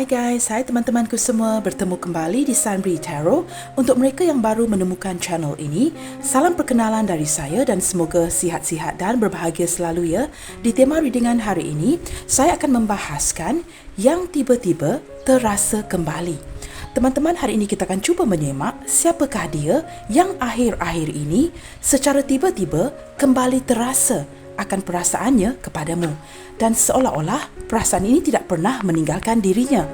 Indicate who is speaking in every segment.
Speaker 1: guys, hai teman-temanku semua, bertemu kembali di Sunberry Tarot. Untuk mereka yang baru menemukan channel ini, salam perkenalan dari saya dan semoga sihat-sihat dan berbahagia selalu ya. Di tema readingan hari ini, saya akan membahaskan yang tiba-tiba terasa kembali. Teman-teman, hari ini kita akan cuba menyemak siapakah dia yang akhir-akhir ini secara tiba-tiba kembali terasa akan perasaannya kepadamu dan seolah-olah perasaan ini tidak pernah meninggalkan dirinya.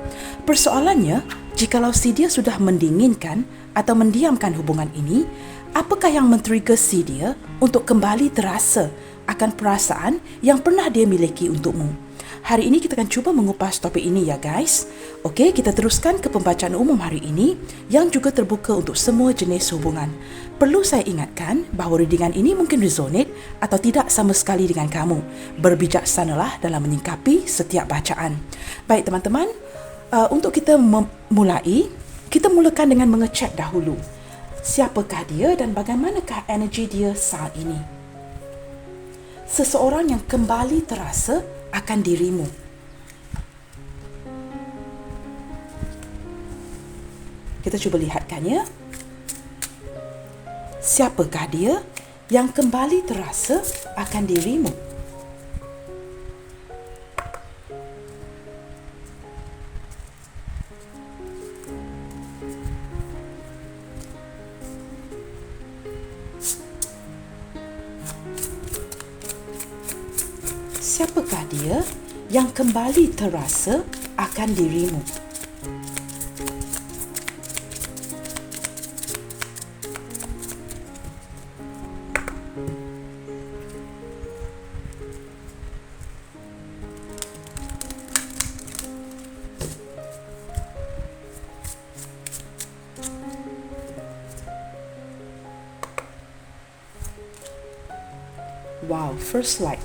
Speaker 1: Persoalannya, jikalau si dia sudah mendinginkan atau mendiamkan hubungan ini, apakah yang men-trigger si dia untuk kembali terasa akan perasaan yang pernah dia miliki untukmu? Hari ini kita akan cuba mengupas topik ini ya guys. Okey, kita teruskan ke pembacaan umum hari ini yang juga terbuka untuk semua jenis hubungan. Perlu saya ingatkan bahawa readingan ini mungkin resonate atau tidak sama sekali dengan kamu. Berbijaksanalah dalam menyingkapi setiap bacaan. Baik teman-teman, untuk kita memulai, kita mulakan dengan mengecek dahulu. Siapakah dia dan bagaimanakah energi dia saat ini? Seseorang yang kembali terasa akan dirimu. Kita cuba lihatkan ya. Siapakah dia yang kembali terasa akan dirimu? Siapakah dia yang kembali terasa akan dirimu? Wow, first light.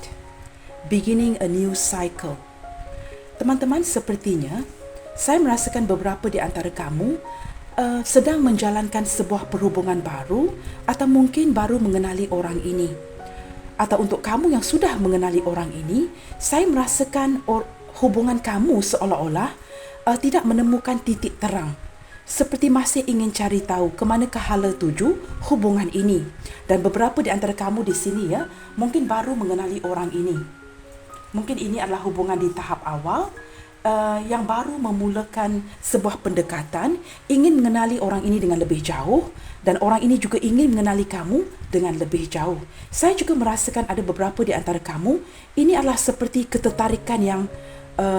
Speaker 1: Beginning a new cycle. Teman-teman, sepertinya saya merasakan beberapa di antara kamu sedang menjalankan sebuah perhubungan baru atau mungkin baru mengenali orang ini. Atau untuk kamu yang sudah mengenali orang ini, saya merasakan hubungan kamu seolah-olah tidak menemukan titik terang. Seperti masih ingin cari tahu ke manakah hala tuju hubungan ini. Dan beberapa di antara kamu di sini ya, mungkin baru mengenali orang ini. Mungkin ini adalah hubungan di tahap awal yang baru memulakan sebuah pendekatan, ingin mengenali orang ini dengan lebih jauh dan orang ini juga ingin mengenali kamu dengan lebih jauh. Saya juga merasakan ada beberapa di antara kamu, ini adalah seperti ketertarikan yang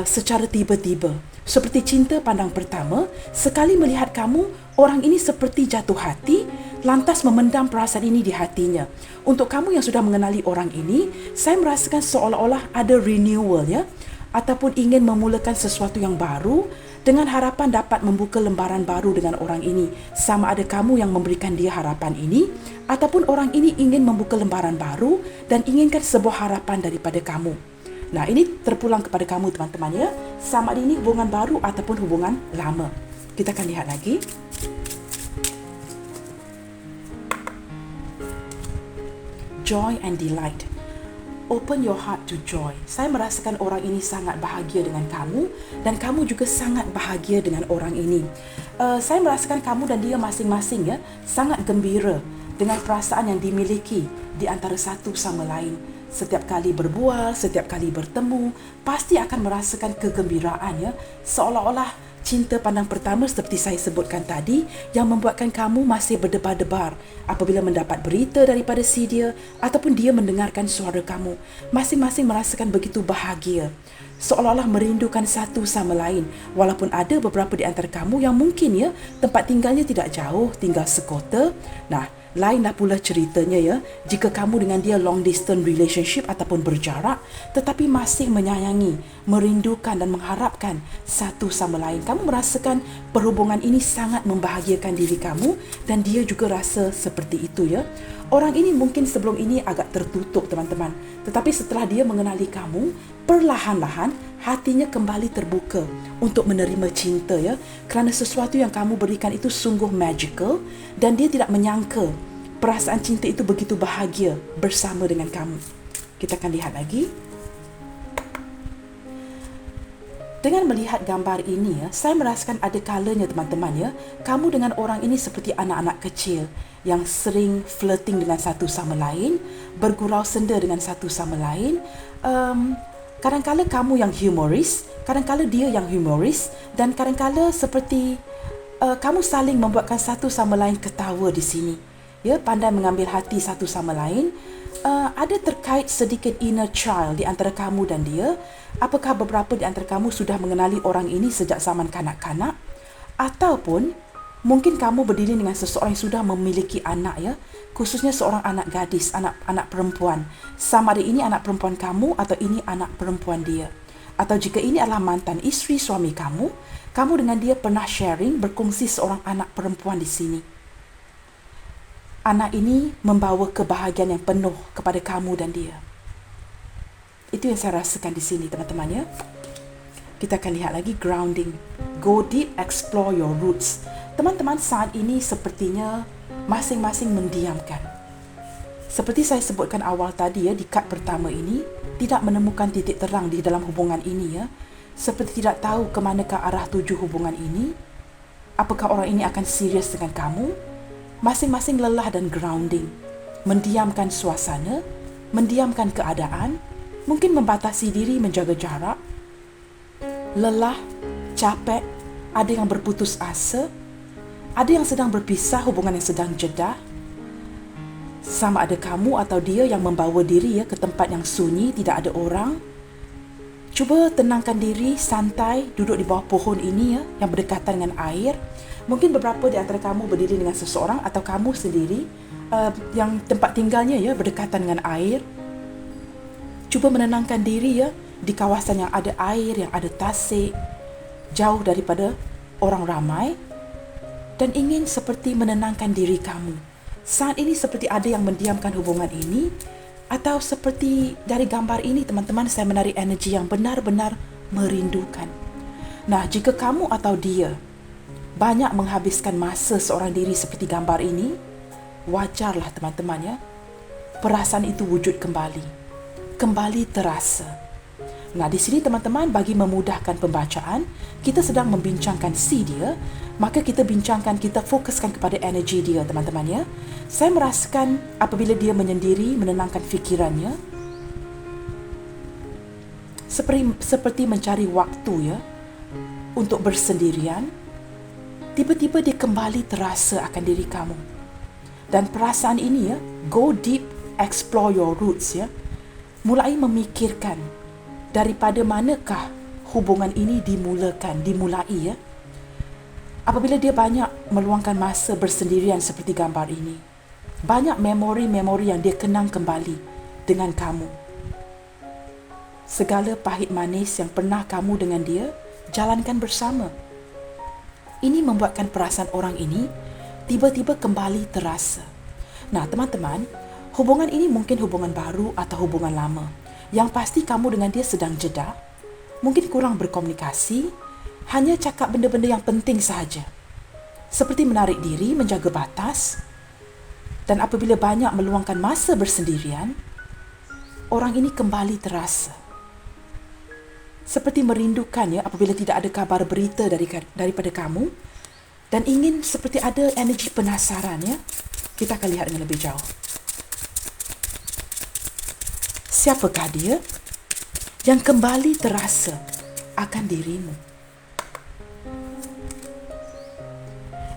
Speaker 1: secara tiba-tiba. Seperti cinta pandang pertama, sekali melihat kamu, orang ini seperti jatuh hati, lantas memendam perasaan ini di hatinya. Untuk kamu yang sudah mengenali orang ini, saya merasakan seolah-olah ada renewal ya, ataupun ingin memulakan sesuatu yang baru dengan harapan dapat membuka lembaran baru dengan orang ini. Sama ada kamu yang memberikan dia harapan ini, ataupun orang ini ingin membuka lembaran baru dan inginkan sebuah harapan daripada kamu. Nah, ini terpulang kepada kamu teman-teman ya. Sama ada ini hubungan baru ataupun hubungan lama. Kita akan lihat lagi. Joy and delight. Open your heart to joy. Saya merasakan orang ini sangat bahagia dengan kamu dan kamu juga sangat bahagia dengan orang ini. Saya merasakan kamu dan dia masing-masing ya sangat gembira dengan perasaan yang dimiliki di antara satu sama lain. Setiap kali berbual, setiap kali bertemu, pasti akan merasakan kegembiraan ya. Seolah-olah cinta pandang pertama seperti saya sebutkan tadi yang membuatkan kamu masih berdebar-debar apabila mendapat berita daripada si dia ataupun dia mendengarkan suara kamu. Masing-masing merasakan begitu bahagia. Seolah-olah merindukan satu sama lain. Walaupun ada beberapa di antara kamu yang mungkin ya tempat tinggalnya tidak jauh, tinggal sekota. Nah, lainlah pula ceritanya ya, jika kamu dengan dia long distance relationship ataupun berjarak, tetapi masih menyayangi, merindukan dan mengharapkan satu sama lain. Kamu merasakan perhubungan ini sangat membahagiakan diri kamu dan dia juga rasa seperti itu ya. Orang ini mungkin sebelum ini agak tertutup teman-teman, tetapi setelah dia mengenali kamu, perlahan-lahan hatinya kembali terbuka untuk menerima cinta ya, kerana sesuatu yang kamu berikan itu sungguh magical dan dia tidak menyangka perasaan cinta itu begitu bahagia bersama dengan kamu. Kita akan lihat lagi. Dengan melihat gambar ini, saya merasakan ada kalanya teman-teman ya, kamu dengan orang ini seperti anak-anak kecil yang sering flirting dengan satu sama lain, bergurau senda dengan satu sama lain. Kadang-kala kamu yang humoris, kadang-kala dia yang humoris, dan kadang-kala seperti kamu saling membuatkan satu sama lain ketawa di sini. Ya, pandai mengambil hati satu sama lain. Ada terkait sedikit inner child di antara kamu dan dia. Apakah beberapa di antara kamu sudah mengenali orang ini sejak zaman kanak-kanak? Ataupun mungkin kamu berdiri dengan seseorang yang sudah memiliki anak ya, khususnya seorang anak gadis, anak perempuan. Sama ada ini anak perempuan kamu atau ini anak perempuan dia. Atau jika ini adalah mantan isteri suami kamu, kamu dengan dia pernah sharing, berkongsi seorang anak perempuan di sini. Anak ini membawa kebahagiaan yang penuh kepada kamu dan dia. Itu yang saya rasakan di sini, teman-teman ya. Kita akan lihat lagi grounding. Go deep, explore your roots. Teman-teman, saat ini sepertinya masing-masing mendiamkan. Seperti saya sebutkan awal tadi ya, di kad pertama ini, tidak menemukan titik terang di dalam hubungan ini ya. Seperti tidak tahu ke manakah arah tuju hubungan ini. Apakah orang ini akan serius dengan kamu? Masing-masing lelah dan grounding, mendiamkan suasana, mendiamkan keadaan, mungkin membatasi diri, menjaga jarak, lelah, capek, ada yang berputus asa, ada yang sedang berpisah, hubungan yang sedang jeda. Sama ada kamu atau dia yang membawa diri ya ke tempat yang sunyi, tidak ada orang. Cuba tenangkan diri, santai, duduk di bawah pohon ini ya, yang berdekatan dengan air. Mungkin beberapa di antara kamu berdiri dengan seseorang atau kamu sendiri yang tempat tinggalnya ya berdekatan dengan air. Cuba menenangkan diri ya di kawasan yang ada air, yang ada tasik, jauh daripada orang ramai, dan ingin seperti menenangkan diri kamu. Saat ini seperti ada yang mendiamkan hubungan ini, atau seperti dari gambar ini teman-teman, saya menarik energi yang benar-benar merindukan. Nah, jika kamu atau dia banyak menghabiskan masa seorang diri seperti gambar ini, wajarlah teman-teman ya, perasaan itu wujud kembali terasa. Nah, di sini teman-teman, bagi memudahkan pembacaan, kita sedang membincangkan si dia, maka kita bincangkan, kita fokuskan kepada energi dia teman-teman ya. Saya merasakan apabila dia menyendiri, menenangkan fikirannya, seperti mencari waktu ya untuk bersendirian. Tiba-tiba dia kembali terasa akan diri kamu. Dan perasaan ini ya, go deep, explore your roots ya. Mulai memikirkan daripada manakah hubungan ini dimulai ya. Apabila dia banyak meluangkan masa bersendirian seperti gambar ini. Banyak memori-memori yang dia kenang kembali dengan kamu. Segala pahit manis yang pernah kamu dengan dia jalankan bersama. Ini membuatkan perasaan orang ini tiba-tiba kembali terasa. Nah, teman-teman, hubungan ini mungkin hubungan baru atau hubungan lama. Yang pasti kamu dengan dia sedang jeda, mungkin kurang berkomunikasi, hanya cakap benda-benda yang penting sahaja. Seperti menarik diri, menjaga batas, dan apabila banyak meluangkan masa bersendirian, orang ini kembali terasa. Seperti merindukan ya apabila tidak ada kabar berita daripada kamu, dan ingin seperti ada energi penasaran ya. Kita akan lihat dengan lebih jauh. Siapakah dia yang kembali terasa akan dirimu?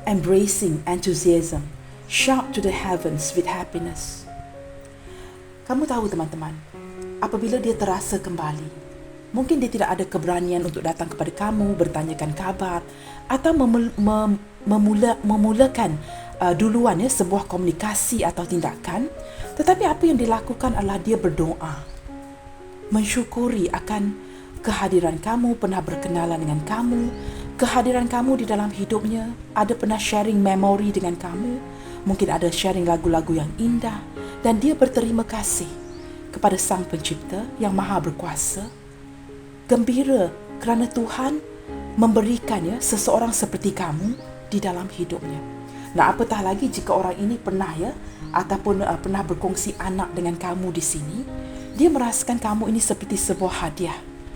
Speaker 1: Embracing enthusiasm, shout to the heavens with happiness. Kamu tahu teman-teman, apabila dia terasa kembali, mungkin dia tidak ada keberanian untuk datang kepada kamu, bertanyakan kabar, atau memulakan duluan ya, sebuah komunikasi atau tindakan. Tetapi apa yang dilakukan adalah dia berdoa, mensyukuri akan kehadiran kamu, pernah berkenalan dengan kamu, kehadiran kamu di dalam hidupnya, ada pernah sharing memori dengan kamu, mungkin ada sharing lagu-lagu yang indah, dan dia berterima kasih kepada Sang Pencipta yang Maha Berkuasa, gembira kerana Tuhan memberikannya seseorang seperti kamu di dalam hidupnya. Nah, apatah lagi jika orang ini pernah ya ataupun pernah berkongsi anak dengan kamu di sini, dia merasakan kamu ini seperti sebuah hadiah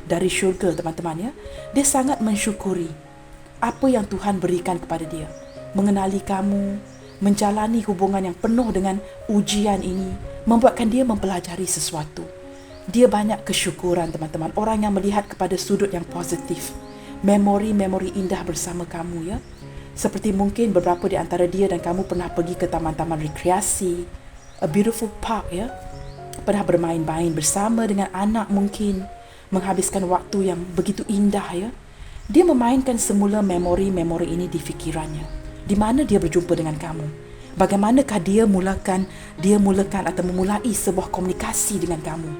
Speaker 1: dari syurga, teman-teman ya. Dia sangat mensyukuri apa yang Tuhan berikan kepada dia. Mengenali kamu, menjalani hubungan yang penuh dengan ujian ini, membuatkan dia mempelajari sesuatu. Dia banyak kesyukuran, teman-teman. Orang yang melihat kepada sudut yang positif. Memori-memori indah bersama kamu ya. Seperti mungkin beberapa di antara dia dan kamu pernah pergi ke taman-taman rekreasi, a beautiful park ya. Pernah bermain-main bersama dengan anak mungkin, menghabiskan waktu yang begitu indah ya. Dia memainkan semula memori-memori ini di fikirannya. Di mana dia berjumpa dengan kamu? Bagaimanakah dia mulakan atau memulai sebuah komunikasi dengan kamu?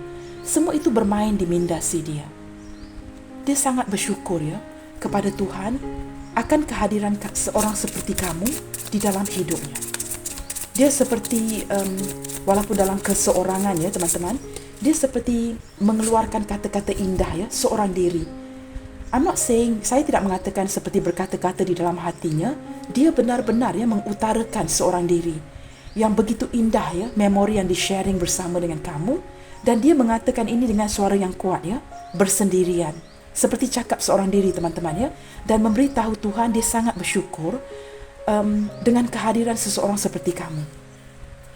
Speaker 1: Semua itu bermain di minda si dia. Dia sangat bersyukur ya kepada Tuhan akan kehadiran seorang seperti kamu di dalam hidupnya. Dia seperti, walaupun dalam keseorangan ya teman-teman, dia seperti mengeluarkan kata-kata indah ya, seorang diri. I'm not saying, saya tidak mengatakan seperti berkata-kata di dalam hatinya. Dia benar-benar ya mengutarakan seorang diri yang begitu indah ya, memori yang di-sharing bersama dengan kamu. Dan dia mengatakan ini dengan suara yang kuat ya, bersendirian. Seperti cakap seorang diri teman-teman ya. Dan memberitahu Tuhan dia sangat bersyukur dengan kehadiran seseorang seperti kamu.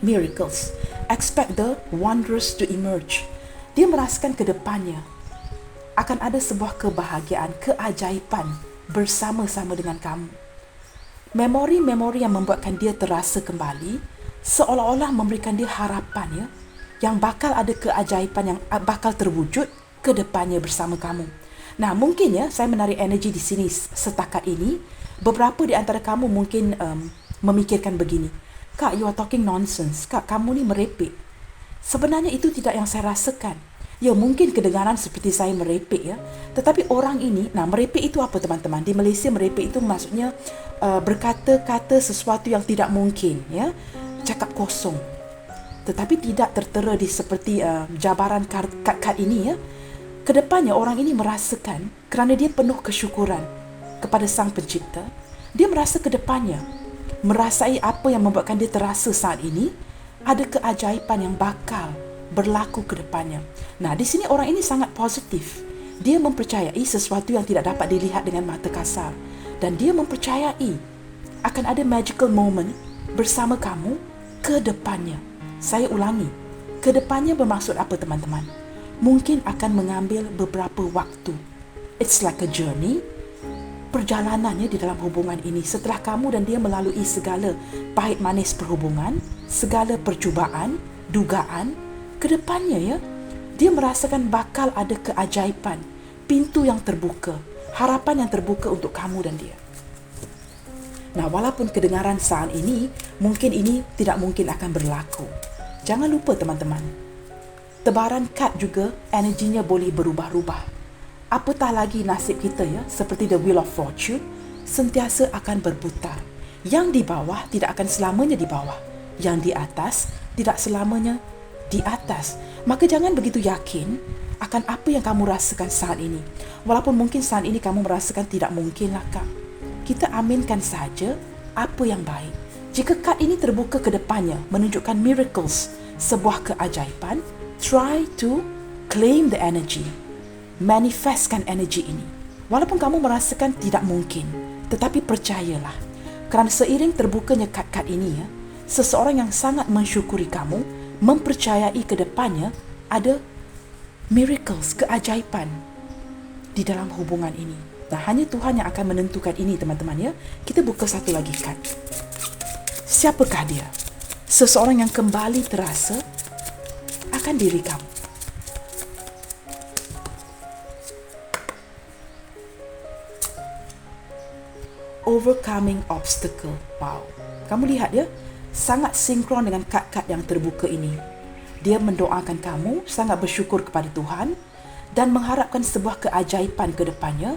Speaker 1: Miracles. Expect the wonders to emerge. Dia merasakan ke depannya akan ada sebuah kebahagiaan, keajaiban bersama-sama dengan kamu. Memori-memori yang membuatkan dia terasa kembali, seolah-olah memberikan dia harapan ya, yang bakal ada keajaiban yang bakal terwujud ke depannya bersama kamu. Nah, mungkin ya, saya menarik energi di sini setakat ini. Beberapa di antara kamu mungkin memikirkan begini, Kak, you are talking nonsense. Kak, kamu ni merepek. Sebenarnya itu tidak yang saya rasakan. Ya, mungkin kedengaran seperti saya merepek ya. Tetapi orang ini, merepek itu apa teman-teman? Di Malaysia merepek itu maksudnya berkata-kata sesuatu yang tidak mungkin ya. Cakap kosong. Tetapi tidak tertera di seperti jabaran kad ini ya. Kedepannya orang ini merasakan kerana dia penuh kesyukuran kepada Sang Pencipta. Dia merasa kedepannya, merasai apa yang membuatkan dia terasa saat ini, ada keajaiban yang bakal berlaku ke depannya. Nah, di sini orang ini sangat positif. Dia mempercayai sesuatu yang tidak dapat dilihat dengan mata kasar. Dan dia mempercayai akan ada magical moment bersama kamu ke depannya. Saya ulangi, ke depannya bermaksud apa teman-teman? Mungkin akan mengambil beberapa waktu. It's like a journey. Perjalanannya di dalam hubungan ini setelah kamu dan dia melalui segala pahit manis perhubungan, segala percubaan, dugaan, kedepannya ya, dia merasakan bakal ada keajaiban, pintu yang terbuka, harapan yang terbuka untuk kamu dan dia. Nah, walaupun kedengaran saat ini, mungkin ini tidak mungkin akan berlaku. Jangan lupa teman-teman, tebaran kad juga energinya boleh berubah-ubah. Apatah lagi nasib kita ya, seperti the wheel of fortune, sentiasa akan berputar. Yang di bawah tidak akan selamanya di bawah. Yang di atas tidak selamanya di atas. Maka jangan begitu yakin akan apa yang kamu rasakan saat ini. Walaupun mungkin saat ini kamu merasakan tidak mungkin lah Kak. Kita aminkan saja apa yang baik. Jika kad ini terbuka ke depannya, menunjukkan miracles, sebuah keajaiban, try to claim the energy. Manifestkan energi ini. Walaupun kamu merasakan tidak mungkin, tetapi percayalah, kerana seiring terbukanya kad-kad ini ya, seseorang yang sangat mensyukuri kamu, mempercayai ke depannya ada miracles, keajaiban di dalam hubungan ini. Nah, hanya Tuhan yang akan menentukan ini teman-teman ya. Kita buka satu lagi kad. Siapakah dia? Seseorang yang kembali terasa akan diri kamu. Overcoming obstacle. Wow. Kamu lihat ya, sangat sinkron dengan kad-kad yang terbuka ini. Dia mendoakan kamu, sangat bersyukur kepada Tuhan dan mengharapkan sebuah keajaiban ke depannya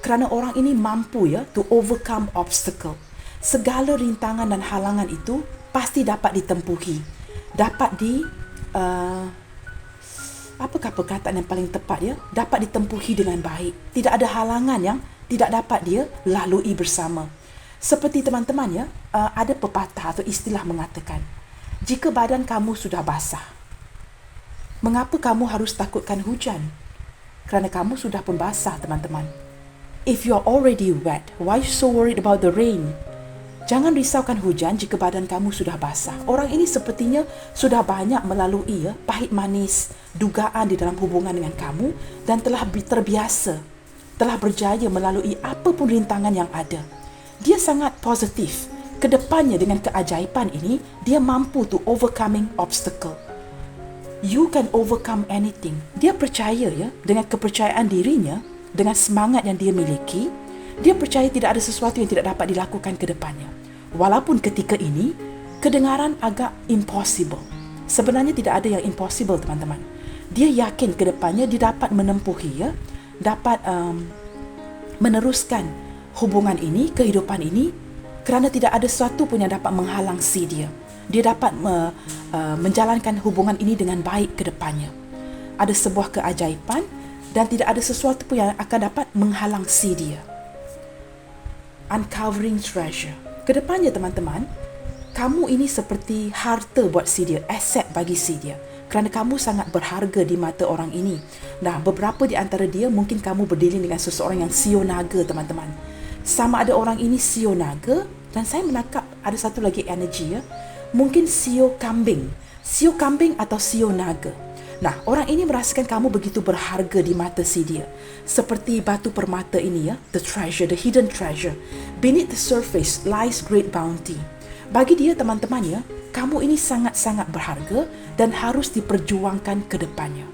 Speaker 1: kerana orang ini mampu ya to overcome obstacle. Segala rintangan dan halangan itu pasti dapat ditempuhi. Dapat apakah perkataan yang paling tepat ya? Dapat ditempuhi dengan baik. Tidak ada halangan yang tidak dapat dia lalui bersama. Seperti teman-teman ya, ada pepatah atau istilah mengatakan, jika badan kamu sudah basah, mengapa kamu harus takutkan hujan? kerana kamu sudah pun basah, teman-teman. If you're already wet, why you so worried about the rain? Jangan risaukan hujan jika badan kamu sudah basah. Orang ini sepertinya sudah banyak melalui pahit manis, dugaan di dalam hubungan dengan kamu dan telah terbiasa, telah berjaya melalui apapun rintangan yang ada. Dia sangat positif. Kedepannya dengan keajaiban ini, dia mampu to overcoming obstacle. You can overcome anything. Dia percaya dengan kepercayaan dirinya, dengan semangat yang dia miliki, dia percaya tidak ada sesuatu yang tidak dapat dilakukan ke depannya. Walaupun ketika ini, kedengaran agak impossible. Sebenarnya tidak ada yang impossible, teman-teman. Dia yakin ke depannya dia dapat menempuhi, dapat meneruskan hubungan ini, kehidupan ini, kerana tidak ada sesuatu pun yang dapat menghalang dia. Dia dapat menjalankan hubungan ini dengan baik ke depannya. Ada sebuah keajaiban dan tidak ada sesuatu pun yang akan dapat menghalang dia. Uncovering treasure. Kedepannya, teman-teman, kamu ini seperti harta buat dia, aset bagi dia. Kerana kamu sangat berharga di mata orang ini. Nah, beberapa di antara dia mungkin kamu berdealing dengan seseorang yang sio naga, teman-teman. Sama ada orang ini sio naga, dan saya menangkap ada satu lagi energi, mungkin sio kambing. Sio kambing atau sio naga. Nah, orang ini merasakan kamu begitu berharga di mata dia. Seperti batu permata ini, the treasure, the hidden treasure. Beneath the surface lies great bounty. Bagi dia, teman-teman, kamu ini sangat-sangat berharga dan harus diperjuangkan ke depannya.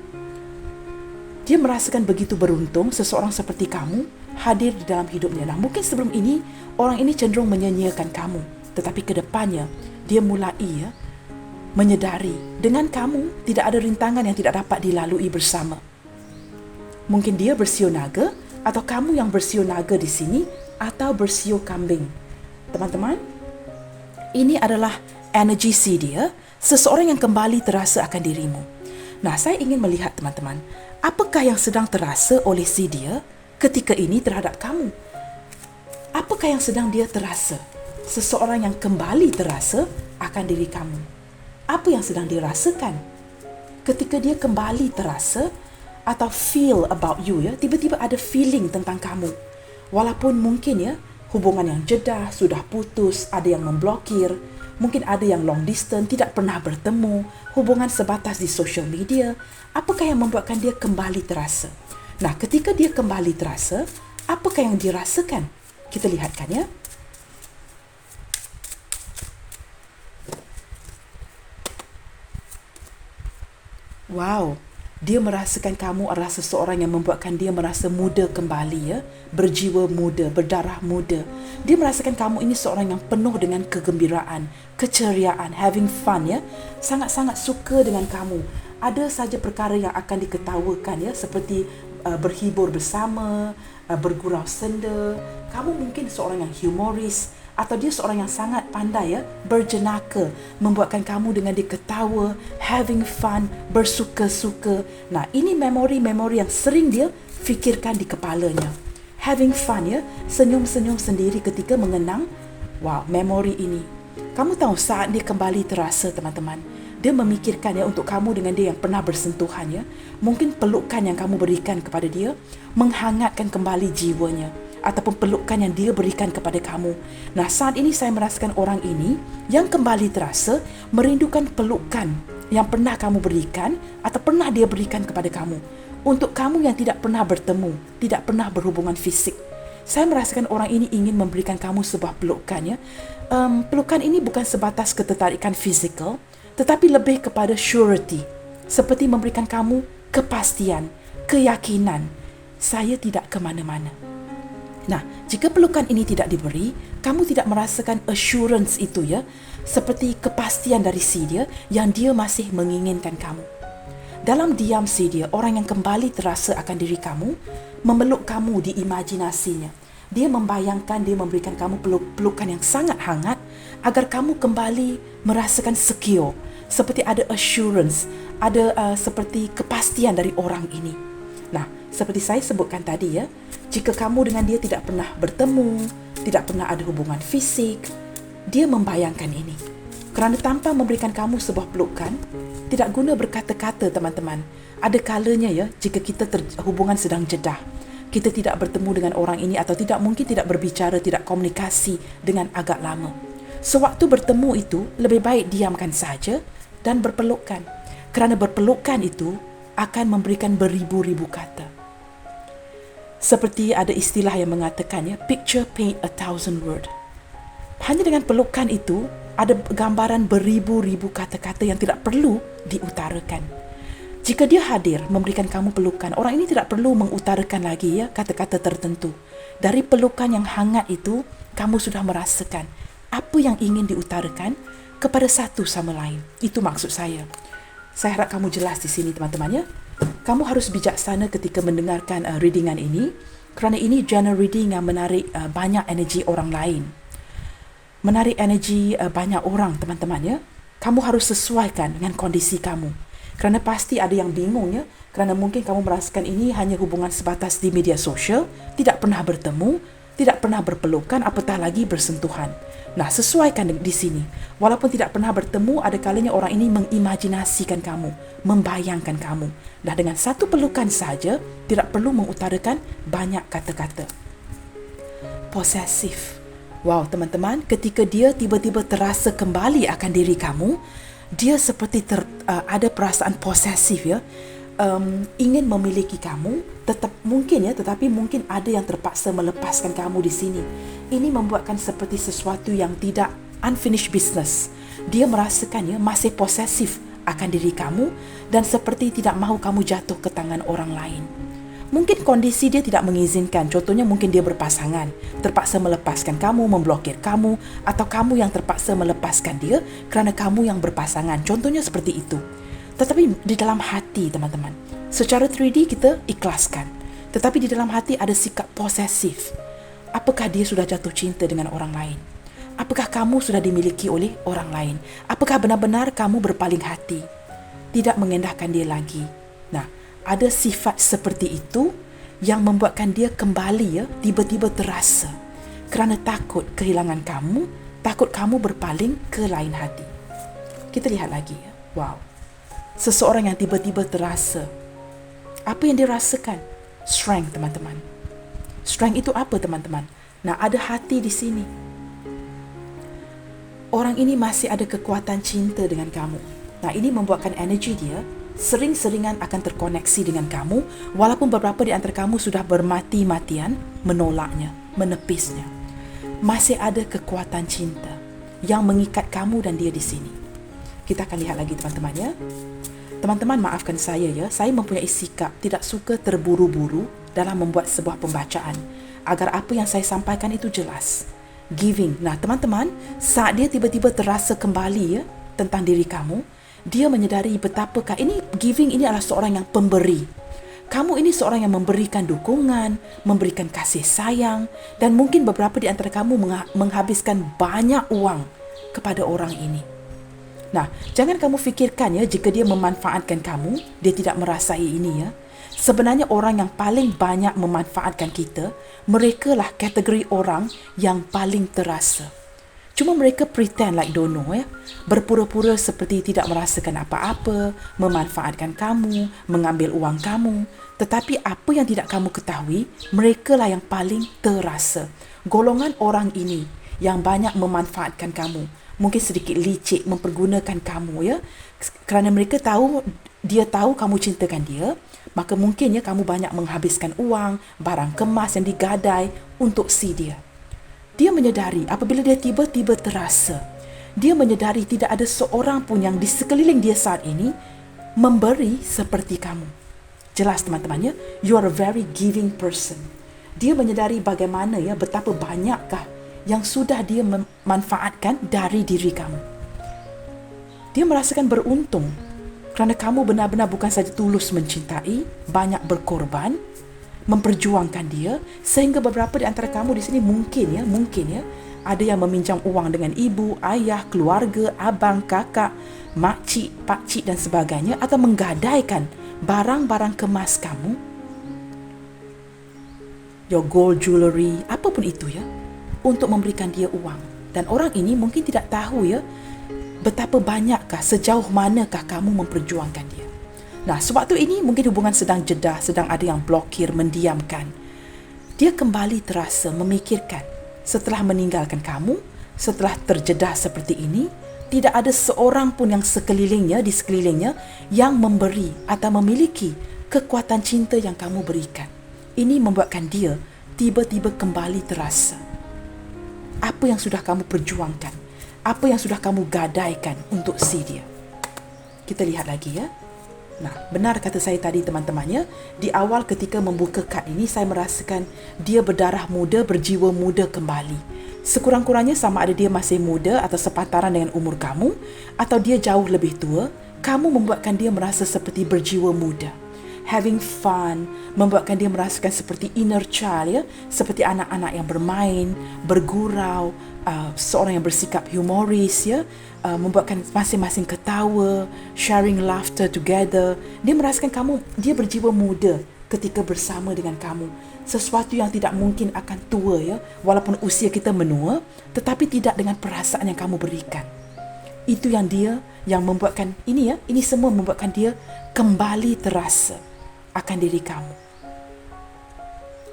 Speaker 1: Dia merasakan begitu beruntung seseorang seperti kamu hadir di dalam hidupnya. Nah, mungkin sebelum ini, orang ini cenderung menyanyiakan kamu. Tetapi ke depannya, dia mulai menyedari dengan kamu tidak ada rintangan yang tidak dapat dilalui bersama. Mungkin dia bersio naga atau kamu yang bersio naga di sini atau bersio kambing. Teman-teman, ini adalah energi dia, seseorang yang kembali terasa akan dirimu. Nah, saya ingin melihat, teman-teman, apakah yang sedang terasa oleh dia ketika ini terhadap kamu? Apakah yang sedang dia terasa? Seseorang yang kembali terasa akan diri kamu. Apa yang sedang dirasakan ketika dia kembali terasa atau feel about you, tiba-tiba ada feeling tentang kamu. Walaupun mungkin hubungan yang jedah, sudah putus, ada yang memblokir, mungkin ada yang long distance, tidak pernah bertemu, hubungan sebatas di social media. Apakah yang membuatkan dia kembali terasa? Nah, ketika dia kembali terasa, apakah yang dirasakan? Kita lihatkan. Wow, dia merasakan kamu adalah seseorang yang membuatkan dia merasa muda kembali, berjiwa muda, berdarah muda. Dia merasakan kamu ini seorang yang penuh dengan kegembiraan, keceriaan, having fun, sangat-sangat suka dengan kamu. Ada saja perkara yang akan diketawakan, seperti berhibur bersama, bergurau senda. Kamu mungkin seorang yang humoris, atau dia seorang yang sangat pandai berjenaka, membuatkan kamu dengan dia ketawa, having fun, bersuka-suka. Nah, ini memori-memori yang sering dia fikirkan di kepalanya. Having fun, senyum-senyum sendiri ketika mengenang, wow, memori ini. Kamu tahu saat dia kembali terasa, teman-teman, dia memikirkan untuk kamu dengan dia yang pernah bersentuhan, mungkin pelukan yang kamu berikan kepada dia menghangatkan kembali jiwanya, ataupun pelukan yang dia berikan kepada kamu. Nah, saat ini saya merasakan orang ini yang kembali terasa merindukan pelukan yang pernah kamu berikan atau pernah dia berikan kepada kamu. Untuk kamu yang tidak pernah bertemu, tidak pernah berhubungan fisik, saya merasakan orang ini ingin memberikan kamu sebuah pelukan. Pelukan ini bukan sebatas ketertarikan fizikal, tetapi lebih kepada surety, seperti memberikan kamu kepastian, keyakinan, saya tidak ke mana-mana. Nah, jika pelukan ini tidak diberi, kamu tidak merasakan assurance itu, seperti kepastian dari dia yang dia masih menginginkan kamu. Dalam diam dia, orang yang kembali terasa akan diri kamu, memeluk kamu di imajinasinya. Dia membayangkan, dia memberikan kamu pelukan yang sangat hangat agar kamu kembali merasakan secure, seperti ada assurance, ada seperti kepastian dari orang ini. Nah, seperti saya sebutkan tadi, jika kamu dengan dia tidak pernah bertemu, tidak pernah ada hubungan fisik, dia membayangkan ini. Kerana tanpa memberikan kamu sebuah pelukan, tidak guna berkata-kata teman-teman. Ada kalanya ya, jika kita hubungan sedang jedah, kita tidak bertemu dengan orang ini atau mungkin tidak berbicara, tidak komunikasi dengan agak lama. Sewaktu bertemu itu, lebih baik diamkan saja dan berpelukan. Kerana berpelukan itu akan memberikan beribu-ribu kata. Seperti ada istilah yang mengatakan, picture paint 1,000 word. Hanya dengan pelukan itu, ada gambaran beribu-ribu kata-kata yang tidak perlu diutarakan. Jika dia hadir memberikan kamu pelukan, orang ini tidak perlu mengutarakan lagi kata-kata tertentu. Dari pelukan yang hangat itu, kamu sudah merasakan apa yang ingin diutarakan kepada satu sama lain. Itu maksud saya. Saya harap kamu jelas di sini teman-teman. Kamu harus bijaksana ketika mendengarkan readingan ini, kerana ini general reading yang menarik banyak energi orang lain. Menarik energi banyak orang teman-teman. Kamu harus sesuaikan dengan kondisi kamu. Kerana pasti ada yang bingung kerana mungkin kamu merasakan ini hanya hubungan sebatas di media sosial, tidak pernah bertemu, tidak pernah berpelukan, apatah lagi bersentuhan. Nah, sesuaikan di sini. Walaupun tidak pernah bertemu, ada kalanya orang ini mengimajinasikan kamu, membayangkan kamu. Nah, dengan satu pelukan saja, tidak perlu mengutarakan banyak kata-kata. Posesif. Wow, teman-teman, ketika dia tiba-tiba terasa kembali akan diri kamu, dia seperti ada perasaan posesif ingin memiliki kamu, tetapi mungkin ada yang terpaksa melepaskan kamu di sini. Ini membuatkan seperti sesuatu yang tidak unfinished business. Dia merasakan masih posesif akan diri kamu dan seperti tidak mahu kamu jatuh ke tangan orang lain. Mungkin kondisi dia tidak mengizinkan. Contohnya mungkin dia berpasangan, terpaksa melepaskan kamu, memblokir kamu, atau kamu yang terpaksa melepaskan dia kerana kamu yang berpasangan. Contohnya seperti itu. Tetapi di dalam hati teman-teman, secara 3D kita ikhlaskan. Tetapi di dalam hati ada sikap posesif. Apakah dia sudah jatuh cinta dengan orang lain? Apakah kamu sudah dimiliki oleh orang lain? Apakah benar-benar kamu berpaling hati? Tidak mengendahkan dia lagi. Nah, ada sifat seperti itu yang membuatkan dia kembali tiba-tiba terasa kerana takut kehilangan kamu, takut kamu berpaling ke lain hati. Kita lihat lagi Wow. Seseorang yang tiba-tiba terasa. Apa yang dia rasakan? Strength, teman-teman. Strength itu apa, teman-teman? Nah, ada hati di sini. Orang ini masih ada kekuatan cinta dengan kamu. Nah, ini membuatkan energi dia sering-seringan akan terkoneksi dengan kamu, walaupun beberapa di antara kamu sudah bermati-matian menolaknya, menepisnya. Masih ada kekuatan cinta yang mengikat kamu dan dia di sini. Kita akan lihat lagi teman-teman Teman-teman maafkan saya saya mempunyai sikap tidak suka terburu-buru dalam membuat sebuah pembacaan, agar apa yang saya sampaikan itu jelas. Giving. Nah teman-teman, saat dia tiba-tiba terasa kembali tentang diri kamu, dia menyedari betapakah giving ini adalah seorang yang pemberi. Kamu ini seorang yang memberikan dukungan, memberikan kasih sayang, dan mungkin beberapa di antara kamu menghabiskan banyak uang kepada orang ini. Nah, jangan kamu fikirkan jika dia memanfaatkan kamu, dia tidak merasai ini Sebenarnya orang yang paling banyak memanfaatkan kita, mereka lah kategori orang yang paling terasa. Cuma mereka pretend like don't know berpura-pura seperti tidak merasakan apa-apa, memanfaatkan kamu, mengambil uang kamu. Tetapi apa yang tidak kamu ketahui, mereka lah yang paling terasa. Golongan orang ini yang banyak memanfaatkan kamu, mungkin sedikit licik mempergunakan kamu kerana mereka tahu, dia tahu kamu cintakan dia, maka mungkin kamu banyak menghabiskan uang, barang kemas yang digadai untuk si dia. Dia menyedari apabila dia tiba-tiba terasa, dia menyedari tidak ada seorang pun yang di sekeliling dia saat ini memberi seperti kamu. Jelas teman-teman you are a very giving person. Dia menyedari bagaimana betapa banyakkah yang sudah dia memanfaatkan dari diri kamu. Dia merasakan beruntung kerana kamu benar-benar bukan saja tulus mencintai, banyak berkorban, memperjuangkan dia, sehingga beberapa di antara kamu di sini mungkin ada yang meminjam uang dengan ibu, ayah, keluarga, abang, kakak, makcik, pakcik dan sebagainya, atau menggadaikan barang-barang kemas kamu, your gold jewelry, apapun itu untuk memberikan dia uang. Dan orang ini mungkin tidak tahu Betapa banyakkah, sejauh manakah kamu memperjuangkan dia. Nah, sewaktu ini mungkin hubungan sedang jedah, sedang ada yang blokir, mendiamkan. Dia kembali terasa memikirkan, setelah meninggalkan kamu, setelah terjedah seperti ini, tidak ada seorang pun yang di sekelilingnya yang memberi atau memiliki kekuatan cinta yang kamu berikan. Ini membuatkan dia tiba-tiba kembali terasa apa yang sudah kamu perjuangkan, apa yang sudah kamu gadaikan untuk si dia. Kita lihat lagi ya. Nah, benar kata saya tadi teman-temannya, di awal ketika membuka kad ini saya merasakan dia berdarah muda, berjiwa muda kembali. Sekurang-kurangnya sama ada dia masih muda atau sepantaran dengan umur kamu, atau dia jauh lebih tua, kamu membuatkan dia merasa seperti berjiwa muda. Having fun, membuatkan dia merasakan seperti inner child, ya, seperti anak-anak yang bermain, bergurau, seorang yang bersikap humoris, ya, membuatkan masing-masing ketawa, sharing laughter together. Dia merasakan dia berjiwa muda ketika bersama dengan kamu. Sesuatu yang tidak mungkin akan tua, ya, walaupun usia kita menua, tetapi tidak dengan perasaan yang kamu berikan. Itu yang membuatkan ini semua membuatkan dia kembali terasa akan diri kamu.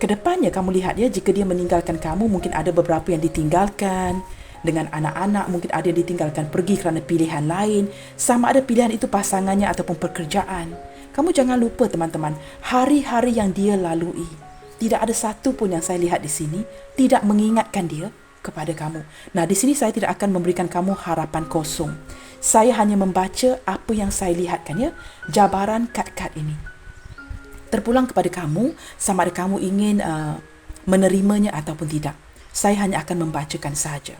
Speaker 1: Kedepannya kamu lihat ya, jika dia meninggalkan kamu, mungkin ada beberapa yang ditinggalkan dengan anak-anak, mungkin ada yang ditinggalkan pergi kerana pilihan lain, sama ada pilihan itu pasangannya ataupun pekerjaan. Kamu jangan lupa teman-teman, hari-hari yang dia lalui, tidak ada satu pun yang saya lihat di sini tidak mengingatkan dia kepada kamu. Nah, di sini saya tidak akan memberikan kamu harapan kosong. Saya hanya membaca apa yang saya lihatkan, ya, jabaran kad-kad ini. Terpulang kepada kamu, sama ada kamu ingin menerimanya ataupun tidak. Saya hanya akan membacakan saja.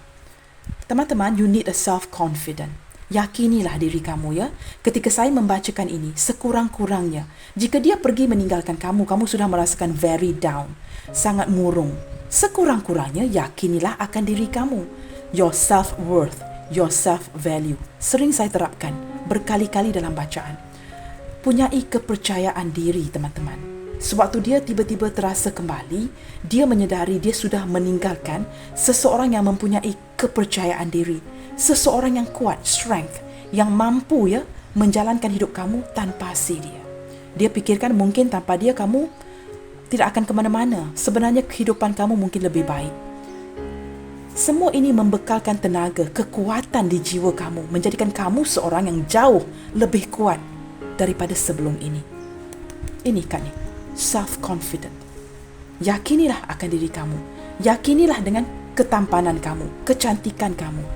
Speaker 1: Teman-teman, you need a self-confident. Yakinilah diri kamu, ya. Ketika saya membacakan ini, sekurang-kurangnya, jika dia pergi meninggalkan kamu, kamu sudah merasakan very down, sangat murung. Sekurang-kurangnya, yakinilah akan diri kamu. Your self-worth, your self-value. Sering saya terapkan berkali-kali dalam bacaan. Punyai kepercayaan diri, teman-teman. Sewaktu dia tiba-tiba terasa kembali, dia menyedari dia sudah meninggalkan seseorang yang mempunyai kepercayaan diri. Seseorang yang kuat, strength, yang mampu, ya, menjalankan hidup kamu tanpa si dia. Dia pikirkan mungkin tanpa dia kamu tidak akan ke mana-mana. Sebenarnya kehidupan kamu mungkin lebih baik. Semua ini membekalkan tenaga, kekuatan di jiwa kamu, menjadikan kamu seorang yang jauh lebih kuat daripada sebelum ini. Ini kan self-confident. Yakinilah akan diri kamu. Yakinilah dengan ketampanan kamu, kecantikan kamu.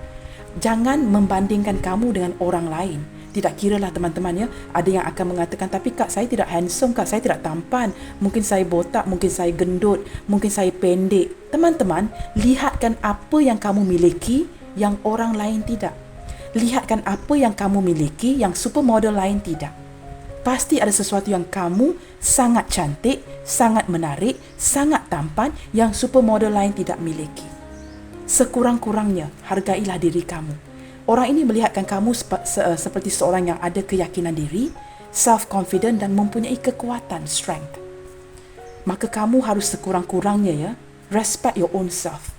Speaker 1: Jangan membandingkan kamu dengan orang lain. Tidak kiralah teman-teman, ya, ada yang akan mengatakan, tapi Kak, saya tidak handsome, Kak, saya tidak tampan. Mungkin saya botak, mungkin saya gendut, mungkin saya pendek. Teman-teman, lihatkan apa yang kamu miliki yang orang lain tidak. Lihatkan apa yang kamu miliki yang supermodel lain tidak. Pasti ada sesuatu yang kamu sangat cantik, sangat menarik, sangat tampan yang supermodel lain tidak miliki. Sekurang-kurangnya, hargailah diri kamu. Orang ini melihatkan kamu seperti seorang yang ada keyakinan diri, self-confident dan mempunyai kekuatan, strength. Maka kamu harus sekurang-kurangnya, ya, respect your own self.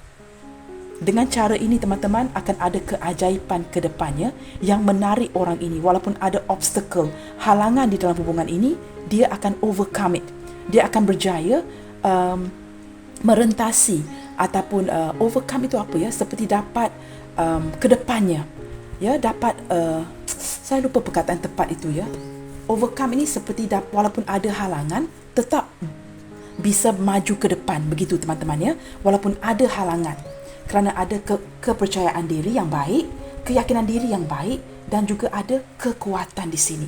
Speaker 1: Dengan cara ini, teman-teman, akan ada keajaiban ke depannya yang menarik orang ini. Walaupun ada obstacle, halangan di dalam hubungan ini, dia akan overcome it. Dia akan berjaya merentasi ataupun overcome itu apa, ya? Seperti dapat ke depannya, ya, dapat saya lupa perkataan tepat itu, ya. Overcome ini seperti walaupun ada halangan, tetap bisa maju ke depan, begitu teman-teman, ya. Walaupun ada halangan, kerana ada kepercayaan diri yang baik, keyakinan diri yang baik, dan juga ada kekuatan di sini.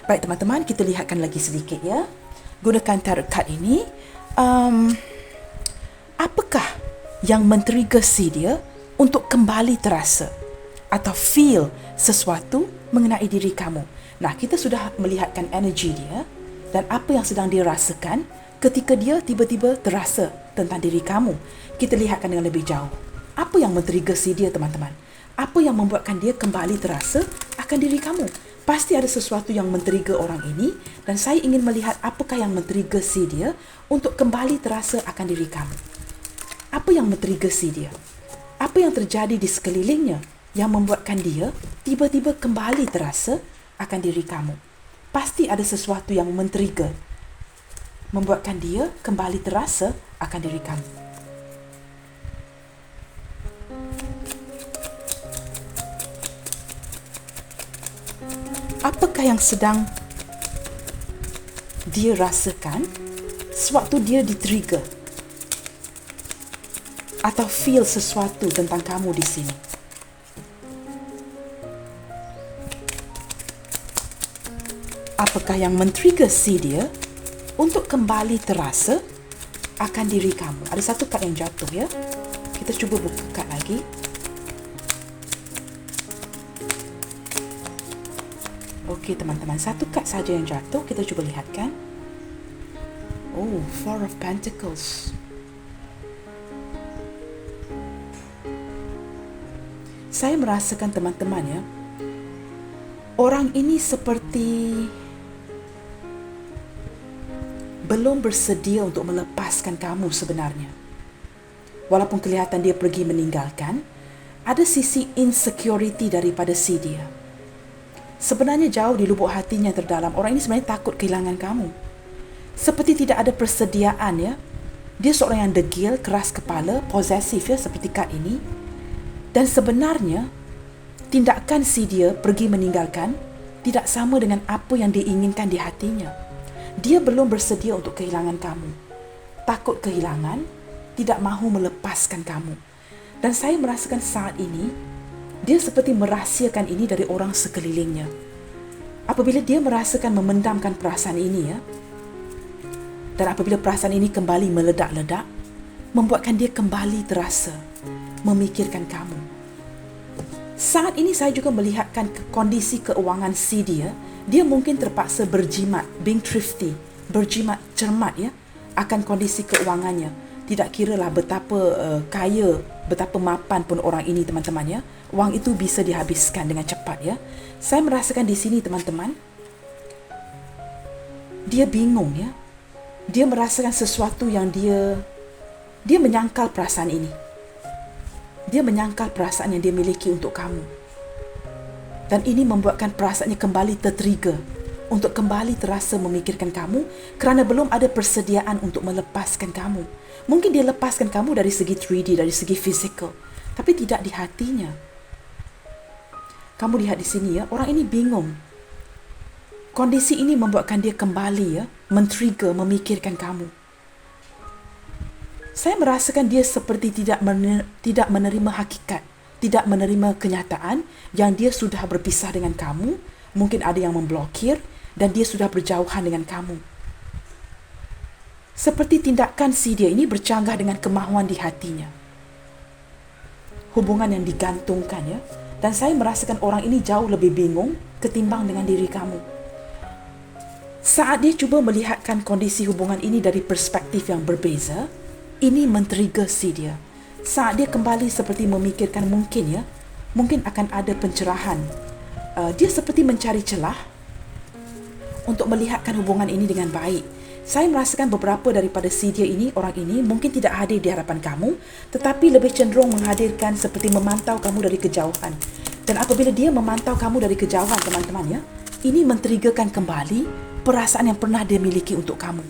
Speaker 1: Baik teman-teman, kita lihatkan lagi sedikit, ya. Gunakan tarot card ini. Apakah yang men-trigger si dia untuk kembali terasa atau feel sesuatu mengenai diri kamu? Nah, kita sudah melihatkan energi dia dan apa yang sedang dia rasakan ketika dia tiba-tiba terasa tentang diri kamu. Kita lihatkan dengan lebih jauh. Apa yang men-trigger si dia, teman-teman? Apa yang membuatkan dia kembali terasa akan diri kamu? Pasti ada sesuatu yang men-trigger orang ini, dan saya ingin melihat apakah yang men-trigger si dia untuk kembali terasa akan diri kamu. Apa yang men-trigger si dia? Apa yang terjadi di sekelilingnya yang membuatkan dia tiba-tiba kembali terasa akan diri kamu. Pasti ada sesuatu yang men-trigger, membuatkan dia kembali terasa akan diri kamu. Apakah yang sedang dia rasakan sewaktu dia di-trigger atau feel sesuatu tentang kamu di sini? Apakah yang men-trigger si dia untuk kembali terasa akan diri kamu? Ada satu kad yang jatuh ya. Kita cuba buka kad lagi. Okey teman-teman, satu kad saja yang jatuh. Kita cuba lihatkan. Oh, Four of Pentacles. Saya merasakan teman-teman ya, orang ini seperti belum bersedia untuk melepaskan kamu sebenarnya. Walaupun kelihatan dia pergi meninggalkan, ada sisi insecurity daripada si dia. Sebenarnya jauh di lubuk hatinya yang terdalam, orang ini sebenarnya takut kehilangan kamu. Seperti tidak ada persediaan ya. Dia seorang yang degil, keras kepala, posesif ya, seperti kad ini. Dan sebenarnya tindakan si dia pergi meninggalkan tidak sama dengan apa yang diinginkan di hatinya. Dia belum bersedia untuk kehilangan kamu. Takut kehilangan, tidak mahu melepaskan kamu. Dan saya merasakan saat ini, dia seperti merahsiakan ini dari orang sekelilingnya. Apabila dia merasakan memendamkan perasaan ini ya, dan apabila perasaan ini kembali meledak-ledak, membuatkan dia kembali terasa memikirkan kamu. Saat ini saya juga melihatkan kondisi keuangan si dia. Dia mungkin terpaksa berjimat, being thrifty, berjimat cermat ya, akan kondisi keuangannya. Tidak kiralah betapa kaya, betapa mapan pun orang ini teman-teman ya, wang itu bisa dihabiskan dengan cepat ya. Saya merasakan di sini teman-teman, dia bingung ya. Dia merasakan sesuatu yang dia menyangkal perasaan ini. Dia menyangkal perasaan yang dia miliki untuk kamu. Dan ini membuatkan perasaannya kembali tertrigger untuk kembali terasa memikirkan kamu kerana belum ada persediaan untuk melepaskan kamu. Mungkin dia lepaskan kamu dari segi 3D, dari segi fizikal, tapi tidak di hatinya. Kamu lihat di sini ya, orang ini bingung. Kondisi ini membuatkan dia kembali ya, men-trigger memikirkan kamu. Saya merasakan dia seperti tidak menerima hakikat, tidak menerima kenyataan yang dia sudah berpisah dengan kamu. Mungkin ada yang memblokir dan dia sudah berjauhan dengan kamu. Seperti tindakan si dia ini bercanggah dengan kemahuan di hatinya. Hubungan yang digantungkan ya. Dan saya merasakan orang ini jauh lebih bingung ketimbang dengan diri kamu. Saat dia cuba melihatkan kondisi hubungan ini dari perspektif yang berbeza, ini men-trigger si dia. Saat dia kembali seperti memikirkan mungkin akan ada pencerahan. Dia seperti mencari celah untuk melihatkan hubungan ini dengan baik. Saya merasakan beberapa daripada si dia ini, orang ini mungkin tidak hadir di hadapan kamu, tetapi lebih cenderung menghadirkan seperti memantau kamu dari kejauhan. Dan apabila dia memantau kamu dari kejauhan teman-teman ya, ini men-triggerkan kembali perasaan yang pernah dia miliki untuk kamu.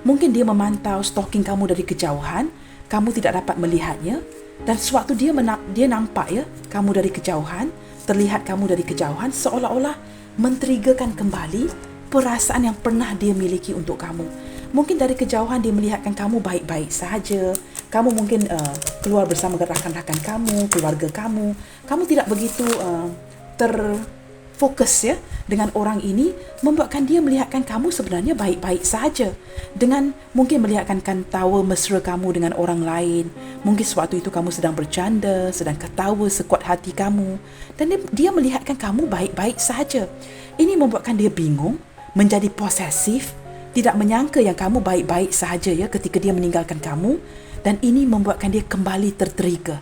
Speaker 1: Mungkin dia memantau, stalking kamu dari kejauhan, kamu tidak dapat melihatnya, dan sewaktu dia nampak ya kamu dari kejauhan, terlihat kamu dari kejauhan, seolah-olah men-triggerkan kembali perasaan yang pernah dia miliki untuk kamu. Mungkin dari kejauhan dia melihatkan kamu baik-baik sahaja. Kamu mungkin keluar bersama rakan-rakan kamu, keluarga kamu. Kamu tidak begitu terfokus ya dengan orang ini, membuatkan dia melihatkan kamu sebenarnya baik-baik sahaja. Dengan mungkin melihatkan tawa mesra kamu dengan orang lain. Mungkin sewaktu itu kamu sedang bercanda, sedang ketawa sekuat hati kamu. Dan dia melihatkan kamu baik-baik sahaja. Ini membuatkan dia bingung, menjadi posesif, tidak menyangka yang kamu baik-baik sahaja ya ketika dia meninggalkan kamu. Dan ini membuatkan dia kembali tertrigger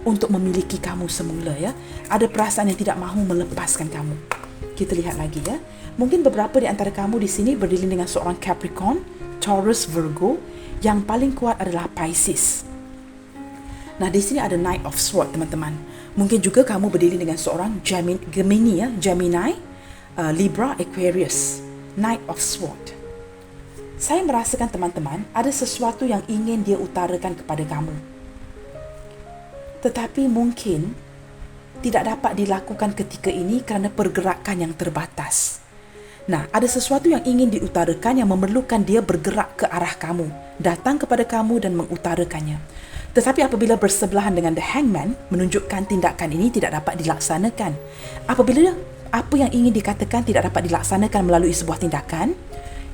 Speaker 1: untuk memiliki kamu semula ya. Ada perasaan yang tidak mahu melepaskan kamu. Kita lihat lagi ya. Mungkin beberapa di antara kamu di sini berdilin dengan seorang Capricorn, Taurus, Virgo. Yang paling kuat adalah Pisces. Nah, di sini ada Knight of Swords, teman-teman. Mungkin juga kamu berdiri dengan seorang Gemini, Gemini, Libra, Aquarius, Knight of Sword. Saya merasakan teman-teman ada sesuatu yang ingin dia utarakan kepada kamu. Tetapi mungkin tidak dapat dilakukan ketika ini kerana pergerakan yang terbatas. Nah, ada sesuatu yang ingin diutarakan yang memerlukan dia bergerak ke arah kamu, datang kepada kamu dan mengutarakannya. Tetapi apabila bersebelahan dengan The Hangman, menunjukkan tindakan ini tidak dapat dilaksanakan. Apabila apa yang ingin dikatakan tidak dapat dilaksanakan melalui sebuah tindakan,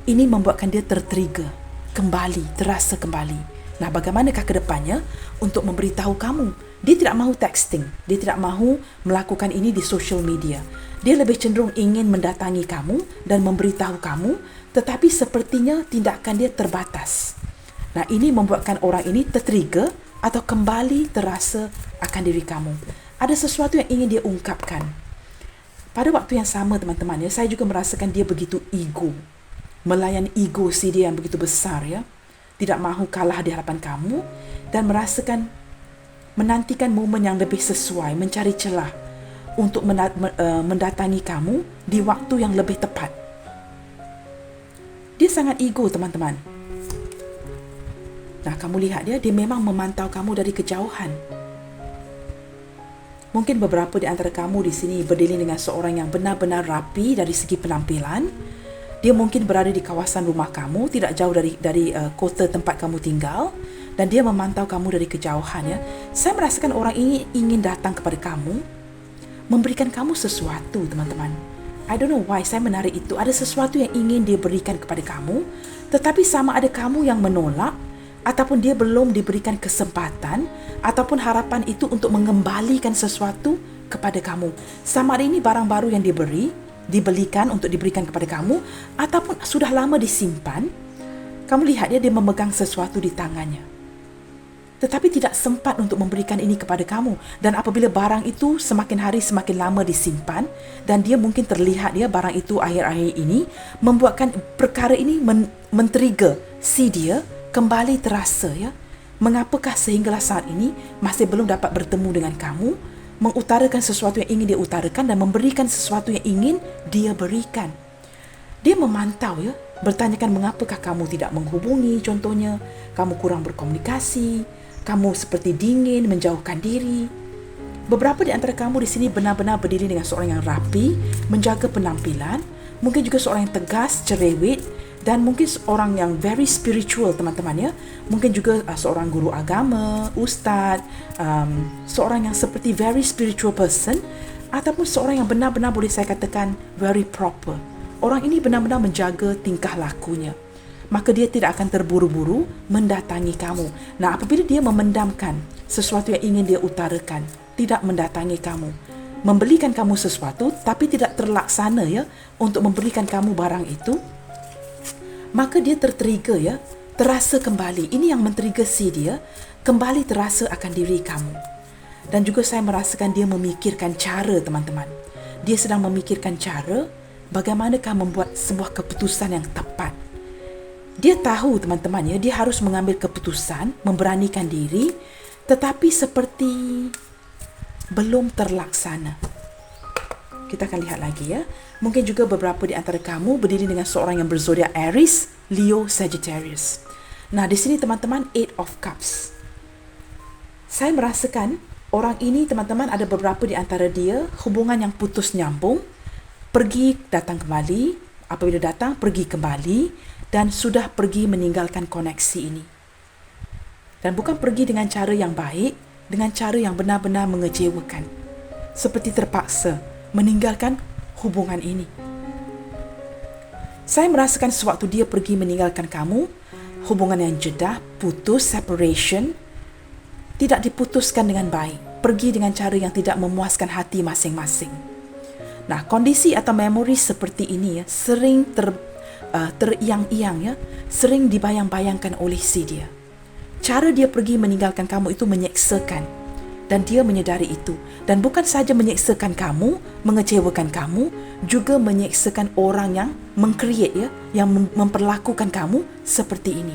Speaker 1: ini membuatkan dia tertrigger, kembali, terasa kembali. Nah, bagaimanakah ke depannya untuk memberitahu kamu? Dia tidak mahu texting, dia tidak mahu melakukan ini di social media. Dia lebih cenderung ingin mendatangi kamu dan memberitahu kamu, tetapi sepertinya tindakan dia terbatas. Nah, ini membuatkan orang ini tertrigger atau kembali terasa akan diri kamu. Ada sesuatu yang ingin dia ungkapkan. Pada waktu yang sama teman-teman, saya juga merasakan dia begitu ego. Melayan ego si dia yang begitu besar, tidak mahu kalah di hadapan kamu dan menantikan momen yang lebih sesuai, mencari celah untuk mendatangi kamu di waktu yang lebih tepat. Dia sangat ego teman-teman. Nah, kamu lihat dia memang memantau kamu dari kejauhan. Mungkin beberapa di antara kamu di sini berdiri dengan seorang yang benar-benar rapi dari segi penampilan. Dia mungkin berada di kawasan rumah kamu, tidak jauh dari kota tempat kamu tinggal, dan dia memantau kamu dari kejauhan. Saya merasakan orang ini ingin datang kepada kamu, memberikan kamu sesuatu, teman-teman. I don't know why saya menarik itu. Ada sesuatu yang ingin dia berikan kepada kamu, tetapi sama ada kamu yang menolak, ataupun dia belum diberikan kesempatan, ataupun harapan itu untuk mengembalikan sesuatu kepada kamu. Sama ada ini barang baru yang dibelikan untuk diberikan kepada kamu, ataupun sudah lama disimpan. Kamu lihat dia memegang sesuatu di tangannya, tetapi tidak sempat untuk memberikan ini kepada kamu. Dan apabila barang itu semakin hari semakin lama disimpan, dan dia mungkin terlihat barang itu akhir-akhir ini membuatkan perkara ini men-trigger si dia kembali terasa, mengapakah sehinggalah saat ini masih belum dapat bertemu dengan kamu, mengutarakan sesuatu yang ingin dia utarakan dan memberikan sesuatu yang ingin dia berikan. Dia memantau, bertanyakan mengapakah kamu tidak menghubungi, contohnya kamu kurang berkomunikasi, kamu seperti dingin, menjauhkan diri. Beberapa di antara kamu di sini benar-benar berdiri dengan seorang yang rapi, menjaga penampilan, mungkin juga seorang yang tegas, cerewet, dan mungkin seorang yang very spiritual, teman-teman. Mungkin juga seorang guru agama, ustaz, seorang yang seperti very spiritual person, ataupun seorang yang benar-benar boleh saya katakan very proper. Orang ini benar-benar menjaga tingkah lakunya, maka dia tidak akan terburu-buru mendatangi kamu. Nah, apabila dia memendamkan sesuatu yang ingin dia utarakan, tidak mendatangi kamu, membelikan kamu sesuatu tapi tidak terlaksana untuk memberikan kamu barang itu, maka dia tertrigger, terasa kembali. Ini yang men-trigger si dia kembali terasa akan diri kamu. Dan juga saya merasakan dia memikirkan cara, teman-teman. Dia sedang memikirkan cara bagaimanakah membuat sebuah keputusan yang tepat. Dia tahu, teman-teman, dia harus mengambil keputusan, memberanikan diri, tetapi seperti belum terlaksana. Kita akan lihat lagi Mungkin juga beberapa di antara kamu berdiri dengan seorang yang berzodiak Aries, Leo, Sagittarius. Nah, di sini teman-teman, Eight of Cups. Saya merasakan orang ini, teman-teman, ada beberapa di antara dia hubungan yang putus nyambung, pergi datang kembali, apabila datang pergi kembali, dan sudah pergi meninggalkan koneksi ini. Dan bukan pergi dengan cara yang baik, dengan cara yang benar-benar mengecewakan. Seperti terpaksa meninggalkan hubungan ini. Saya merasakan sewaktu dia pergi meninggalkan kamu, hubungan yang jedah, putus, separation, tidak diputuskan dengan baik, pergi dengan cara yang tidak memuaskan hati masing-masing. Nah, kondisi atau memori seperti ini sering teriang-iang, sering dibayang-bayangkan oleh si dia. Cara dia pergi meninggalkan kamu itu menyeksakan. Dan dia menyedari itu. Dan bukan saja menyeksakan kamu, mengecewakan kamu, juga menyeksakan orang yang meng-create, yang memperlakukan kamu seperti ini.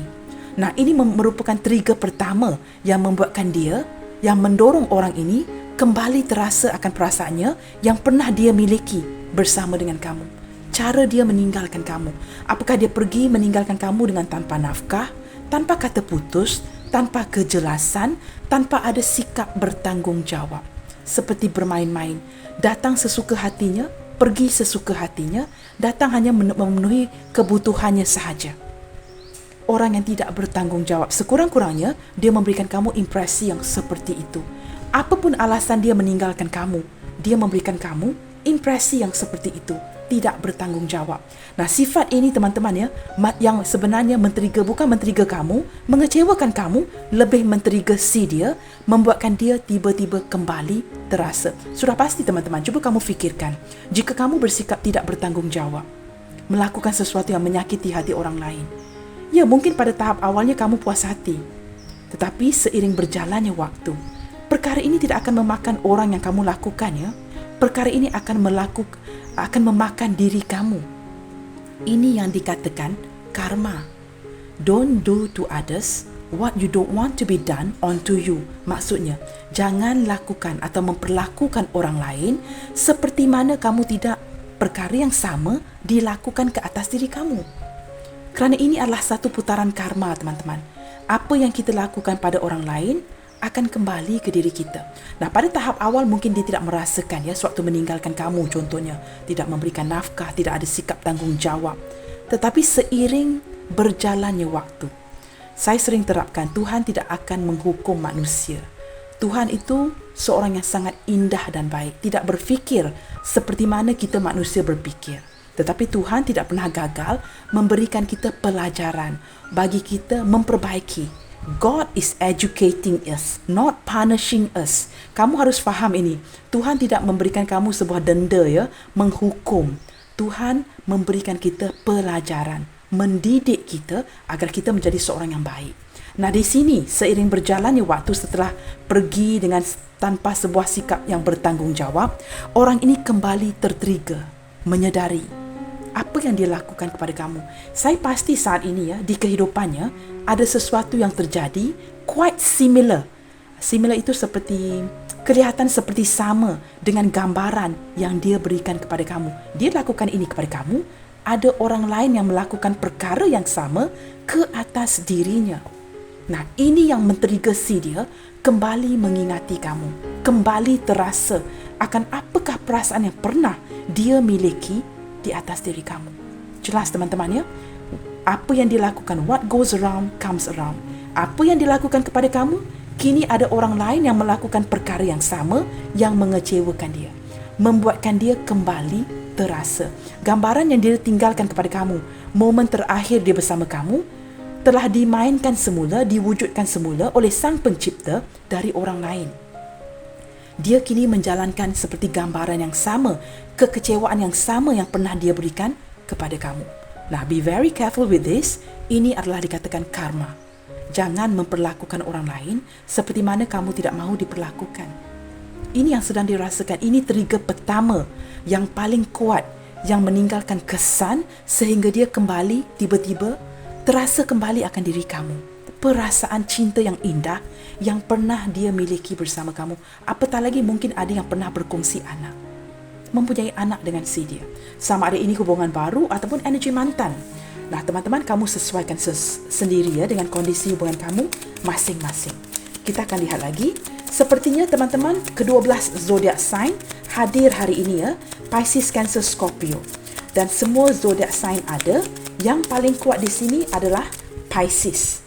Speaker 1: Nah, ini merupakan trigger pertama yang membuatkan dia, yang mendorong orang ini kembali terasa akan perasaannya yang pernah dia miliki bersama dengan kamu. Cara dia meninggalkan kamu. Apakah dia pergi meninggalkan kamu dengan tanpa nafkah, tanpa kata putus, tanpa kejelasan, tanpa ada sikap bertanggungjawab. Seperti bermain-main, datang sesuka hatinya, pergi sesuka hatinya, datang hanya memenuhi kebutuhannya sahaja. Orang yang tidak bertanggungjawab, sekurang-kurangnya dia memberikan kamu impresi yang seperti itu. Apapun alasan dia meninggalkan kamu, dia memberikan kamu impresi yang seperti itu, tidak bertanggungjawab. Nah, sifat ini teman-teman ya, yang sebenarnya bukan men-trigger kamu, mengecewakan kamu, lebih men-trigger si dia, membuatkan dia tiba-tiba kembali terasa. Sudah pasti teman-teman, cuba kamu fikirkan, jika kamu bersikap tidak bertanggungjawab, melakukan sesuatu yang menyakiti hati orang lain, ya mungkin pada tahap awalnya kamu puas hati, tetapi seiring berjalannya waktu, perkara ini tidak akan memakan orang yang kamu lakukan ya. Perkara ini akan memakan diri kamu. Ini yang dikatakan karma. Don't do to others what you don't want to be done onto you. Maksudnya, jangan lakukan atau memperlakukan orang lain seperti mana kamu tidak perkara yang sama dilakukan ke atas diri kamu. Kerana ini adalah satu putaran karma, teman-teman. Apa yang kita lakukan pada orang lain akan kembali ke diri kita. Nah, pada tahap awal mungkin dia tidak merasakan ya, sewaktu meninggalkan kamu contohnya, tidak memberikan nafkah, tidak ada sikap tanggungjawab. Tetapi seiring berjalannya waktu, saya sering terapkan, Tuhan tidak akan menghukum manusia. Tuhan itu seorang yang sangat indah dan baik, tidak berfikir seperti mana kita manusia berfikir. Tetapi Tuhan tidak pernah gagal memberikan kita pelajaran bagi kita memperbaiki. God is educating us, not punishing us. Kamu harus faham ini. Tuhan tidak memberikan kamu sebuah denda ya, menghukum. Tuhan memberikan kita pelajaran, mendidik kita agar kita menjadi seorang yang baik. Nah, di sini seiring berjalannya waktu, setelah pergi dengan tanpa sebuah sikap yang bertanggungjawab, orang ini kembali tertrigger, menyedari apa yang dia lakukan kepada kamu. Saya pasti saat ini ya, di kehidupannya ada sesuatu yang terjadi quite similar. Similar itu seperti kelihatan seperti sama dengan gambaran yang dia berikan kepada kamu. Dia lakukan ini kepada kamu, ada orang lain yang melakukan perkara yang sama ke atas dirinya. Nah, ini yang men-trigger si dia kembali mengingati kamu, kembali terasa akan apakah perasaan yang pernah dia miliki di atas diri kamu. Jelas teman-teman ya? Apa yang dilakukan, what goes around comes around. Apa yang dilakukan kepada kamu, kini ada orang lain yang melakukan perkara yang sama yang mengecewakan dia, membuatkan dia kembali terasa. Gambaran yang dia tinggalkan kepada kamu, momen terakhir dia bersama kamu, telah dimainkan semula, diwujudkan semula oleh Sang Pencipta dari orang lain. Dia kini menjalankan seperti gambaran yang sama, kekecewaan yang sama yang pernah dia berikan kepada kamu. Nah, be very careful with this. Ini adalah dikatakan karma. Jangan memperlakukan orang lain seperti mana kamu tidak mahu diperlakukan. Ini yang sedang dirasakan. Ini trigger pertama yang paling kuat, yang meninggalkan kesan sehingga dia kembali tiba-tiba terasa kembali akan diri kamu. Perasaan cinta yang indah yang pernah dia miliki bersama kamu. Apatah lagi mungkin ada yang pernah berkongsi anak, mempunyai anak dengan si dia. Sama ada ini hubungan baru ataupun energi mantan. Nah, teman-teman, kamu sesuaikan sendiri ya dengan kondisi hubungan kamu masing-masing. Kita akan lihat lagi. Sepertinya teman-teman, ke-12 zodiak sign hadir hari ini ya. Pisces, Cancer, Scorpio. Dan semua zodiak sign ada. Yang paling kuat di sini adalah Pisces.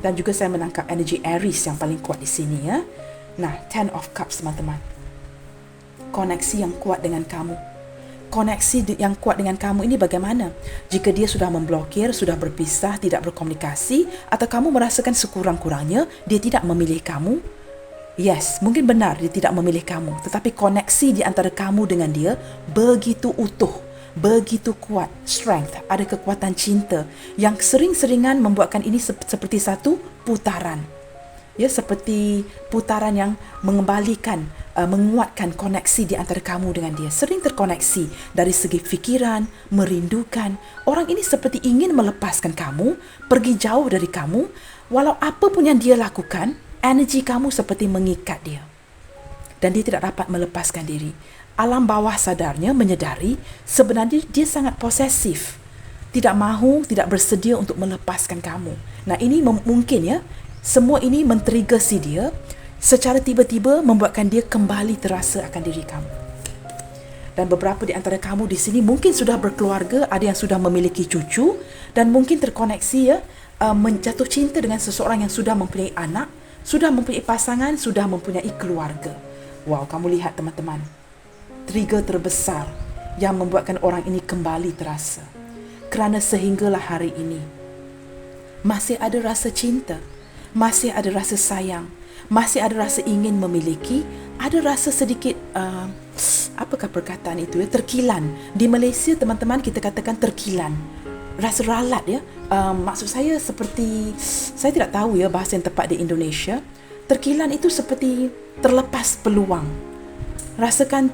Speaker 1: Dan juga saya menangkap energi Aries yang paling kuat di sini ya. Nah, 10 of Cups teman-teman. Koneksi yang kuat dengan kamu. Koneksi yang kuat dengan kamu ini bagaimana? Jika dia sudah memblokir, sudah berpisah, tidak berkomunikasi, atau kamu merasakan sekurang-kurangnya dia tidak memilih kamu, yes, mungkin benar dia tidak memilih kamu. Tetapi koneksi di antara kamu dengan dia begitu utuh, begitu kuat, strength, ada kekuatan cinta yang sering-seringan membuatkan ini seperti satu putaran. Ya, seperti putaran yang mengembalikan, menguatkan koneksi di antara kamu dengan dia. Sering terkoneksi dari segi fikiran, merindukan. Orang ini seperti ingin melepaskan kamu, pergi jauh dari kamu. Walau apa pun yang dia lakukan, energi kamu seperti mengikat dia. dan dia tidak dapat melepaskan diri. Alam bawah sadarnya menyedari sebenarnya dia sangat posesif, tidak mahu, tidak bersedia untuk melepaskan kamu. Nah, ini mungkin ya, semua ini men-trigger si dia secara tiba-tiba membuatkan dia kembali terasa akan diri kamu. Dan beberapa di antara kamu di sini mungkin sudah berkeluarga, ada yang sudah memiliki cucu dan mungkin terkoneksi ya, menjatuh cinta dengan seseorang yang sudah mempunyai anak, sudah mempunyai pasangan, sudah mempunyai keluarga. Wow, kamu lihat teman-teman, trigger terbesar yang membuatkan orang ini kembali terasa. Kerana sehinggalah hari ini masih ada rasa cinta, masih ada rasa sayang, masih ada rasa ingin memiliki, ada rasa sedikit apakah perkataan itu ya, terkilan. Di Malaysia teman-teman kita katakan terkilan, rasa ralat ya. Maksud saya seperti, saya tidak tahu ya bahasa yang tepat di Indonesia. Terkilan itu seperti terlepas peluang. Rasakan,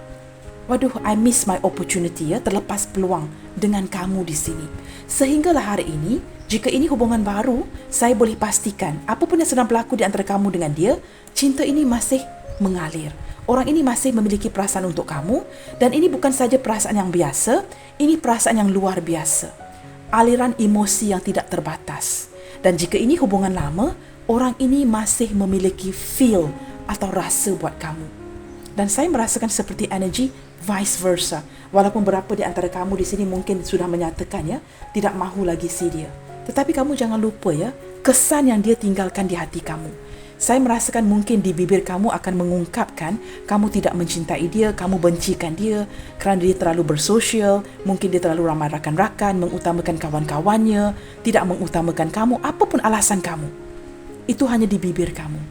Speaker 1: waduh, I miss my opportunity ya, terlepas peluang dengan kamu di sini. Sehinggalah hari ini, jika ini hubungan baru, saya boleh pastikan apapun yang sedang berlaku di antara kamu dengan dia, cinta ini masih mengalir. Orang ini masih memiliki perasaan untuk kamu, dan ini bukan saja perasaan yang biasa, ini perasaan yang luar biasa. Aliran emosi yang tidak terbatas. Dan jika ini hubungan lama, orang ini masih memiliki feel atau rasa buat kamu. Dan saya merasakan seperti energi vice versa. Walaupun beberapa di antara kamu di sini mungkin sudah menyatakan ya, tidak mahu lagi si dia. Tetapi kamu jangan lupa ya, kesan yang dia tinggalkan di hati kamu. Saya merasakan mungkin di bibir kamu akan mengungkapkan kamu tidak mencintai dia, kamu bencikan dia kerana dia terlalu bersosial, mungkin dia terlalu ramai rakan-rakan, mengutamakan kawan-kawannya, tidak mengutamakan kamu, apapun alasan kamu. Itu hanya di bibir kamu.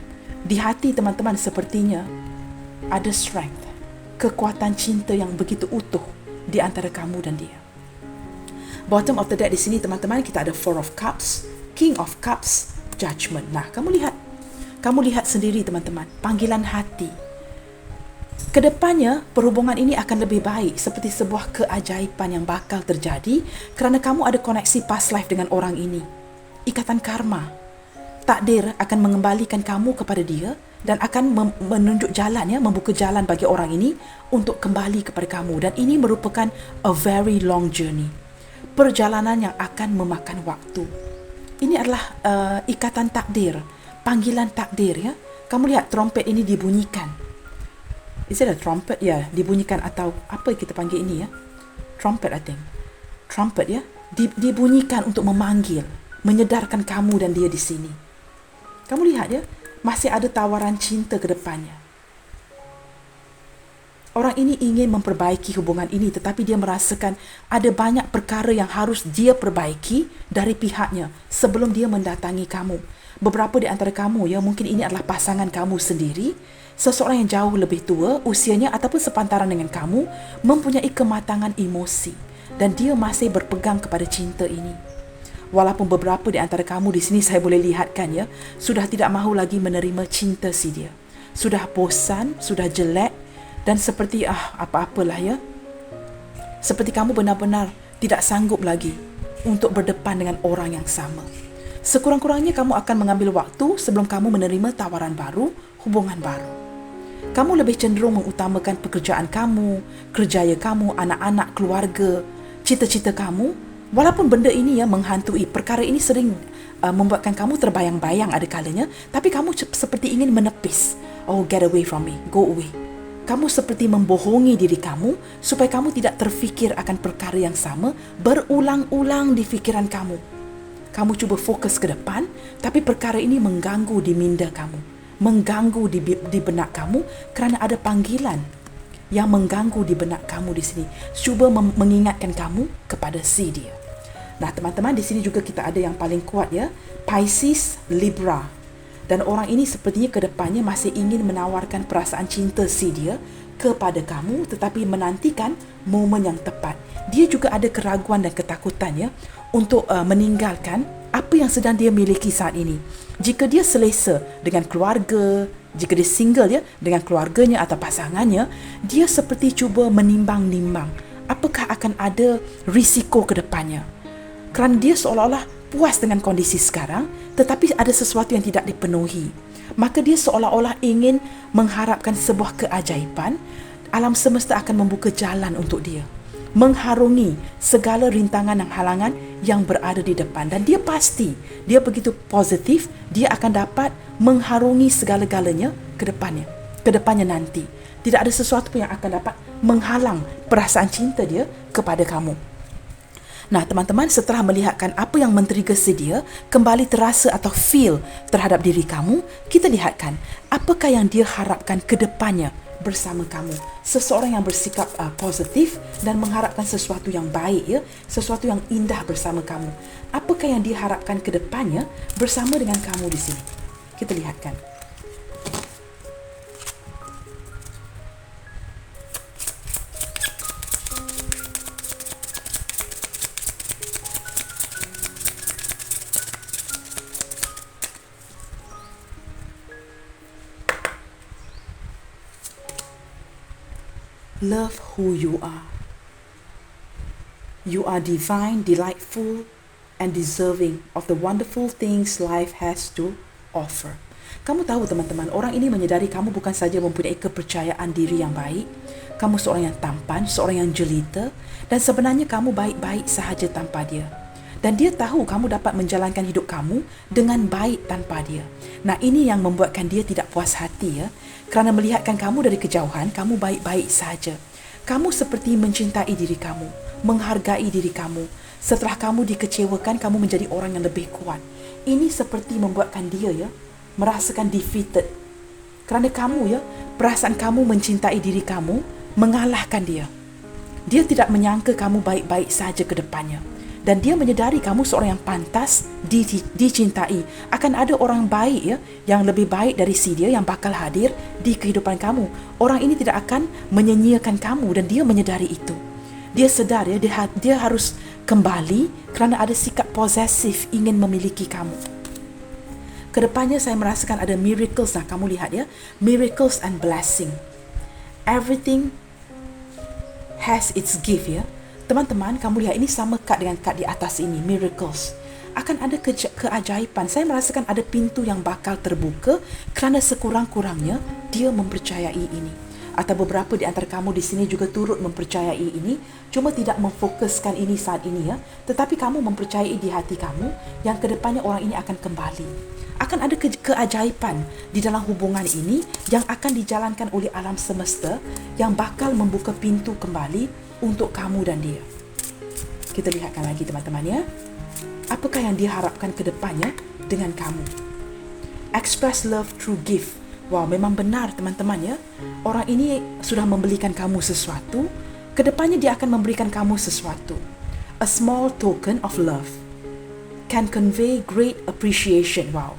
Speaker 1: Di hati teman-teman sepertinya ada strength, kekuatan cinta yang begitu utuh di antara kamu dan dia. Bottom of the deck di sini teman-teman, kita ada Four of Cups, King of Cups, Judgment. Nah, kamu lihat sendiri teman-teman, panggilan hati. Kedepannya, perhubungan ini akan lebih baik, seperti sebuah keajaiban yang bakal terjadi kerana kamu ada koneksi past life dengan orang ini. Ikatan karma. Takdir akan mengembalikan kamu kepada dia dan akan menunjuk jalan ya, membuka jalan bagi orang ini untuk kembali kepada kamu. Dan ini merupakan a very long journey. Perjalanan yang akan memakan waktu. Ini adalah ikatan takdir, panggilan takdir ya. Kamu lihat trompet ini dibunyikan. Is it a trumpet? Ya, dibunyikan atau apa kita panggil ini ya? Trumpet I think. Trumpet ya, dibunyikan untuk memanggil, menyedarkan kamu dan dia di sini. Kamu lihat ya, masih ada tawaran cinta ke depannya. Orang ini ingin memperbaiki hubungan ini, tetapi dia merasakan ada banyak perkara yang harus dia perbaiki dari pihaknya sebelum dia mendatangi kamu. Beberapa di antara kamu ya, mungkin ini adalah pasangan kamu sendiri, seseorang yang jauh lebih tua usianya ataupun sepantaran dengan kamu, mempunyai kematangan emosi dan dia masih berpegang kepada cinta ini. Walaupun beberapa di antara kamu di sini saya boleh lihatkan ya, sudah tidak mahu lagi menerima cinta si dia. Sudah bosan, sudah jelek dan seperti apa-apalah ya. Seperti kamu benar-benar tidak sanggup lagi untuk berdepan dengan orang yang sama. Sekurang-kurangnya kamu akan mengambil waktu sebelum kamu menerima tawaran baru, hubungan baru. Kamu lebih cenderung mengutamakan pekerjaan kamu, kerjaya kamu, anak-anak, keluarga, cita-cita kamu. Walaupun benda ini ya menghantui, perkara ini sering membuatkan kamu terbayang-bayang ada kalanya, tapi kamu seperti ingin menepis. Oh, get away from me, go away. Kamu seperti membohongi diri kamu supaya kamu tidak terfikir akan perkara yang sama berulang-ulang di fikiran kamu. Kamu cuba fokus ke depan, tapi perkara ini mengganggu di minda kamu, mengganggu di benak kamu kerana ada panggilan yang mengganggu di benak kamu di sini. Cuba mengingatkan kamu kepada si dia. Nah, teman-teman, di sini juga kita ada yang paling kuat ya, Pisces, Libra. Dan orang ini sepertinya ke depannya masih ingin menawarkan perasaan cinta si dia kepada kamu, tetapi menantikan momen yang tepat. Dia juga ada keraguan dan ketakutan ya untuk meninggalkan apa yang sedang dia miliki saat ini. Jika dia selesa dengan keluarga, jika dia single ya, dengan keluarganya atau pasangannya, dia seperti cuba menimbang-nimbang apakah akan ada risiko ke depannya. Kerana dia seolah-olah puas dengan kondisi sekarang, tetapi ada sesuatu yang tidak dipenuhi. maka dia seolah-olah ingin mengharapkan sebuah keajaiban. Alam semesta akan membuka jalan untuk dia, mengharungi segala rintangan dan halangan yang berada di depan. Dan dia pasti, dia begitu positif, dia akan dapat mengharungi segala-galanya ke depannya nanti. Tidak ada sesuatu pun yang akan dapat menghalang perasaan cinta dia kepada kamu. Nah, teman-teman, setelah melihatkan apa yang men-trigger dia kembali terasa atau feel terhadap diri kamu, kita lihatkan apakah yang dia harapkan ke depannya bersama kamu. Seseorang yang bersikap positif dan mengharapkan sesuatu yang baik, ya, sesuatu yang indah bersama kamu. Apakah yang dia harapkan ke depannya bersama dengan kamu di sini? Kita lihatkan. Love who you are. You are divine, delightful, and deserving of the wonderful things life has to offer. Kamu tahu, teman-teman, orang ini menyedari kamu bukan saja mempunyai kepercayaan diri yang baik, kamu seorang yang tampan, seorang yang jelita, dan sebenarnya kamu baik-baik sahaja tanpa dia. Dan dia tahu kamu dapat menjalankan hidup kamu dengan baik tanpa dia. Nah, ini yang membuatkan dia tidak puas hati, ya. Kerana melihatkan kamu dari kejauhan, kamu baik-baik sahaja. Kamu seperti mencintai diri kamu, menghargai diri kamu. Setelah kamu dikecewakan, kamu menjadi orang yang lebih kuat. Ini seperti membuatkan dia, ya, merasakan defeated. Kerana kamu, ya, perasaan kamu mencintai diri kamu mengalahkan dia. Dia tidak menyangka kamu baik-baik sahaja ke depannya. Dan dia menyedari kamu seorang yang pantas dicintai. Akan ada orang baik, ya, yang lebih baik dari si dia yang bakal hadir di kehidupan kamu. Orang ini tidak akan menyanyiakan kamu dan dia menyedari itu. Dia sedar, ya, dia harus kembali kerana ada sikap posesif ingin memiliki kamu. Kedepannya saya merasakan ada miracles. Nah, kamu lihat, ya, miracles and blessing. Everything has its gift, ya. Teman-teman, kamu lihat ini sama kad dengan kad di atas ini, miracles. Akan ada keajaiban. Saya merasakan ada pintu yang bakal terbuka kerana sekurang-kurangnya dia mempercayai ini. Atau beberapa di antara kamu di sini juga turut mempercayai ini, cuma tidak memfokuskan ini saat ini, ya. Tetapi kamu mempercayai di hati kamu yang kedepannya orang ini akan kembali. Akan ada keajaiban di dalam hubungan ini yang akan dijalankan oleh alam semesta yang bakal membuka pintu kembali untuk kamu dan dia. Kita lihatkan lagi, teman-teman, ya. Apakah yang dia harapkan ke depannya dengan kamu? Express love through gift. Wow, memang benar, teman-teman, ya. Orang ini sudah membelikan kamu sesuatu, kedepannya dia akan memberikan kamu sesuatu. A small token of love can convey great appreciation. Wow.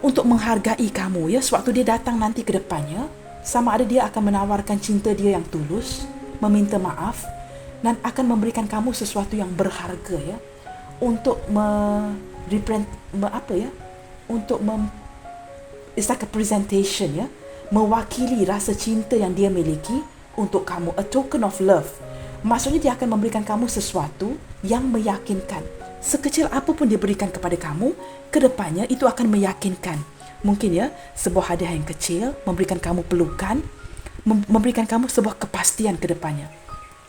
Speaker 1: Untuk menghargai kamu, ya, sewaktu dia datang nanti ke depannya, sama ada dia akan menawarkan cinta dia yang tulus, meminta maaf, dan akan memberikan kamu sesuatu yang berharga, ya, untuk it's like a presentation, ya, mewakili rasa cinta yang dia miliki untuk kamu. A token of love. Maksudnya dia akan memberikan kamu sesuatu yang meyakinkan. Sekecil apapun dia berikan kepada kamu, kedepannya itu akan meyakinkan. Mungkin, ya, sebuah hadiah yang kecil, memberikan kamu pelukan, memberikan kamu sebuah kepastian ke depannya.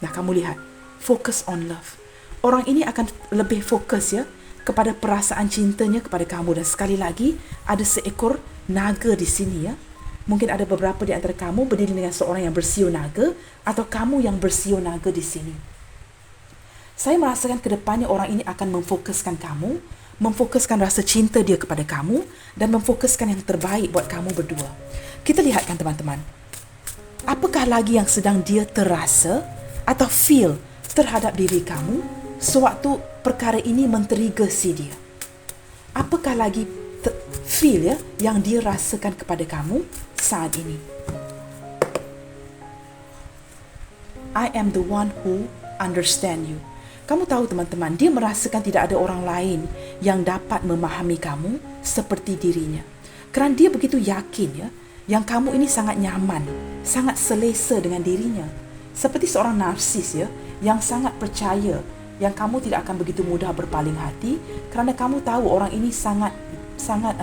Speaker 1: Nah, kamu lihat, focus on love. Orang ini akan lebih fokus, ya, kepada perasaan cintanya kepada kamu. Dan sekali lagi, ada seekor naga di sini, ya. Mungkin ada beberapa di antara kamu berdiri dengan seorang yang bersio naga, atau kamu yang bersio naga di sini. Saya merasakan ke depannya orang ini akan memfokuskan kamu, memfokuskan rasa cinta dia kepada kamu, dan memfokuskan yang terbaik buat kamu berdua. Kita lihatkan, teman-teman. Apakah lagi yang sedang dia terasa atau feel terhadap diri kamu sewaktu perkara ini men-trigger si dia? Apakah lagi feel, ya, yang dia rasakan kepada kamu saat ini? I am the one who understand you. Kamu tahu, teman-teman, dia merasakan tidak ada orang lain yang dapat memahami kamu seperti dirinya. Kerana dia begitu yakin, ya, yang kamu ini sangat nyaman, sangat selesa dengan dirinya. Seperti seorang narsis, ya, yang sangat percaya yang kamu tidak akan begitu mudah berpaling hati kerana kamu tahu orang ini sangat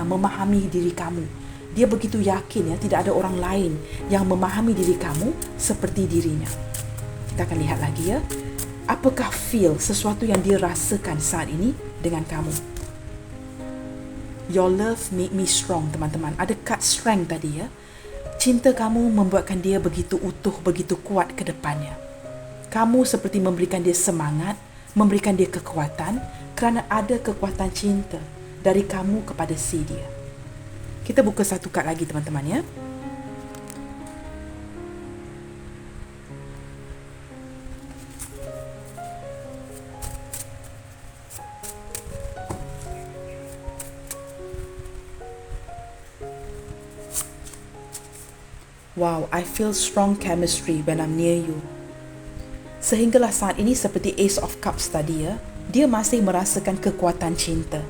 Speaker 1: memahami diri kamu. Dia begitu yakin ya, tidak ada orang lain yang memahami diri kamu seperti dirinya. Kita akan lihat lagi ya. Apakah feel sesuatu yang dia rasakan saat ini dengan kamu? Your love make me strong, teman-teman. Ada kad strength tadi ya. Cinta kamu membuatkan dia begitu utuh, begitu kuat ke depannya. Kamu seperti memberikan dia semangat, memberikan dia kekuatan kerana ada kekuatan cinta dari kamu kepada si dia. Kita buka satu kad lagi, teman-teman ya. Wow, I feel strong chemistry when I'm near you. Sehinggalah saat ini seperti Ace of Cups tadi ya, dia masih merasakan kekuatan cinta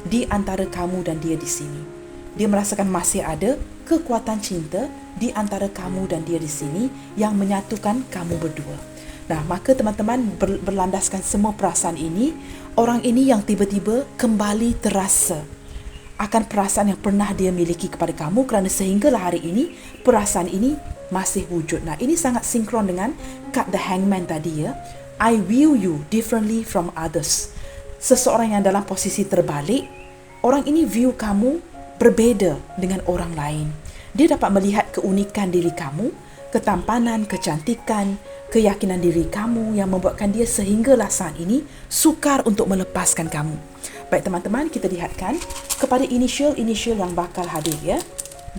Speaker 1: di antara kamu dan dia di sini. Dia merasakan masih ada kekuatan cinta di antara kamu dan dia di sini yang menyatukan kamu berdua. Nah, maka teman-teman berlandaskan semua perasaan ini, orang ini yang tiba-tiba kembali terasa akan perasaan yang pernah dia miliki kepada kamu kerana sehinggalah hari ini, perasaan ini masih wujud. Nah, ini sangat sinkron dengan kad The Hangman tadi ya. I view you differently from others. Seseorang yang dalam posisi terbalik, orang ini view kamu berbeza dengan orang lain. Dia dapat melihat keunikan diri kamu, ketampanan, kecantikan, keyakinan diri kamu yang membuatkan dia sehinggalah saat ini sukar untuk melepaskan kamu. Baik teman-teman, kita lihatkan kepada inisial-inisial yang bakal hadir ya.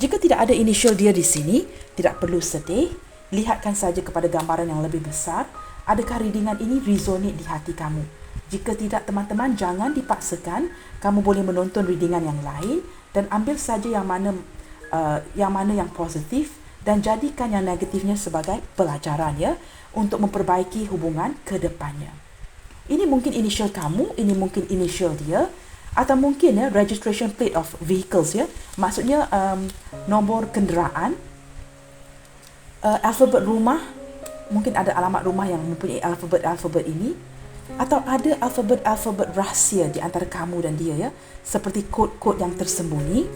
Speaker 1: Jika tidak ada inisial dia di sini, tidak perlu sedih. Lihatkan saja kepada gambaran yang lebih besar. Adakah readingan ini resonate di hati kamu? Jika tidak teman-teman, jangan dipaksakan. Kamu boleh menonton readingan yang lain dan ambil saja yang mana yang positif dan jadikan yang negatifnya sebagai pelajaran ya untuk memperbaiki hubungan ke depannya. Ini mungkin initial kamu, ini mungkin initial dia, atau mungkin ya registration plate of vehicles ya. Maksudnya nombor kenderaan, alfabet rumah, mungkin ada alamat rumah yang mempunyai alfabet ini. Atau ada alfabet-alfabet rahsia di antara kamu dan dia ya, seperti kod-kod yang tersembunyi.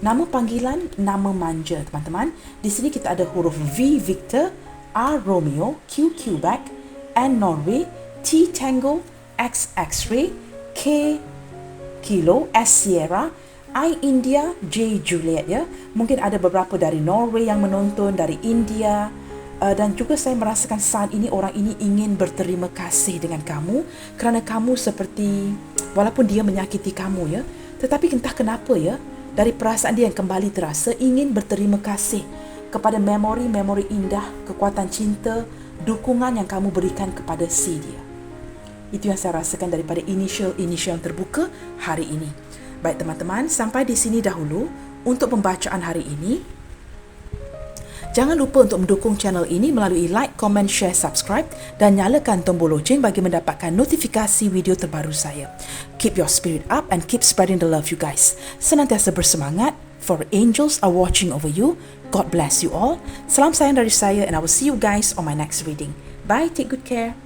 Speaker 1: Nama panggilan, nama manja teman-teman. Di sini kita ada huruf V Victor, R Romeo, Q Quebec, N Norway, T Tango, X X-ray, K Kilo, S Sierra, I India, J Juliet ya. Mungkin ada beberapa dari Norway yang menonton, dari India. Dan juga saya merasakan saat ini orang ini ingin berterima kasih dengan kamu kerana kamu seperti, walaupun dia menyakiti kamu ya, tetapi entah kenapa ya, dari perasaan dia yang kembali terasa ingin berterima kasih kepada memori-memori indah, kekuatan cinta, dukungan yang kamu berikan kepada si dia. Itu yang saya rasakan daripada inisial yang terbuka hari ini. Baik teman-teman, sampai di sini dahulu untuk pembacaan hari ini. Jangan lupa untuk mendukung channel ini melalui like, comment, share, subscribe dan nyalakan tombol loceng bagi mendapatkan notifikasi video terbaru saya. Keep your spirit up and keep spreading the love you guys. Senantiasa bersemangat, for angels are watching over you. God bless you all. Salam sayang dari saya and I will see you guys on my next reading. Bye, take good care.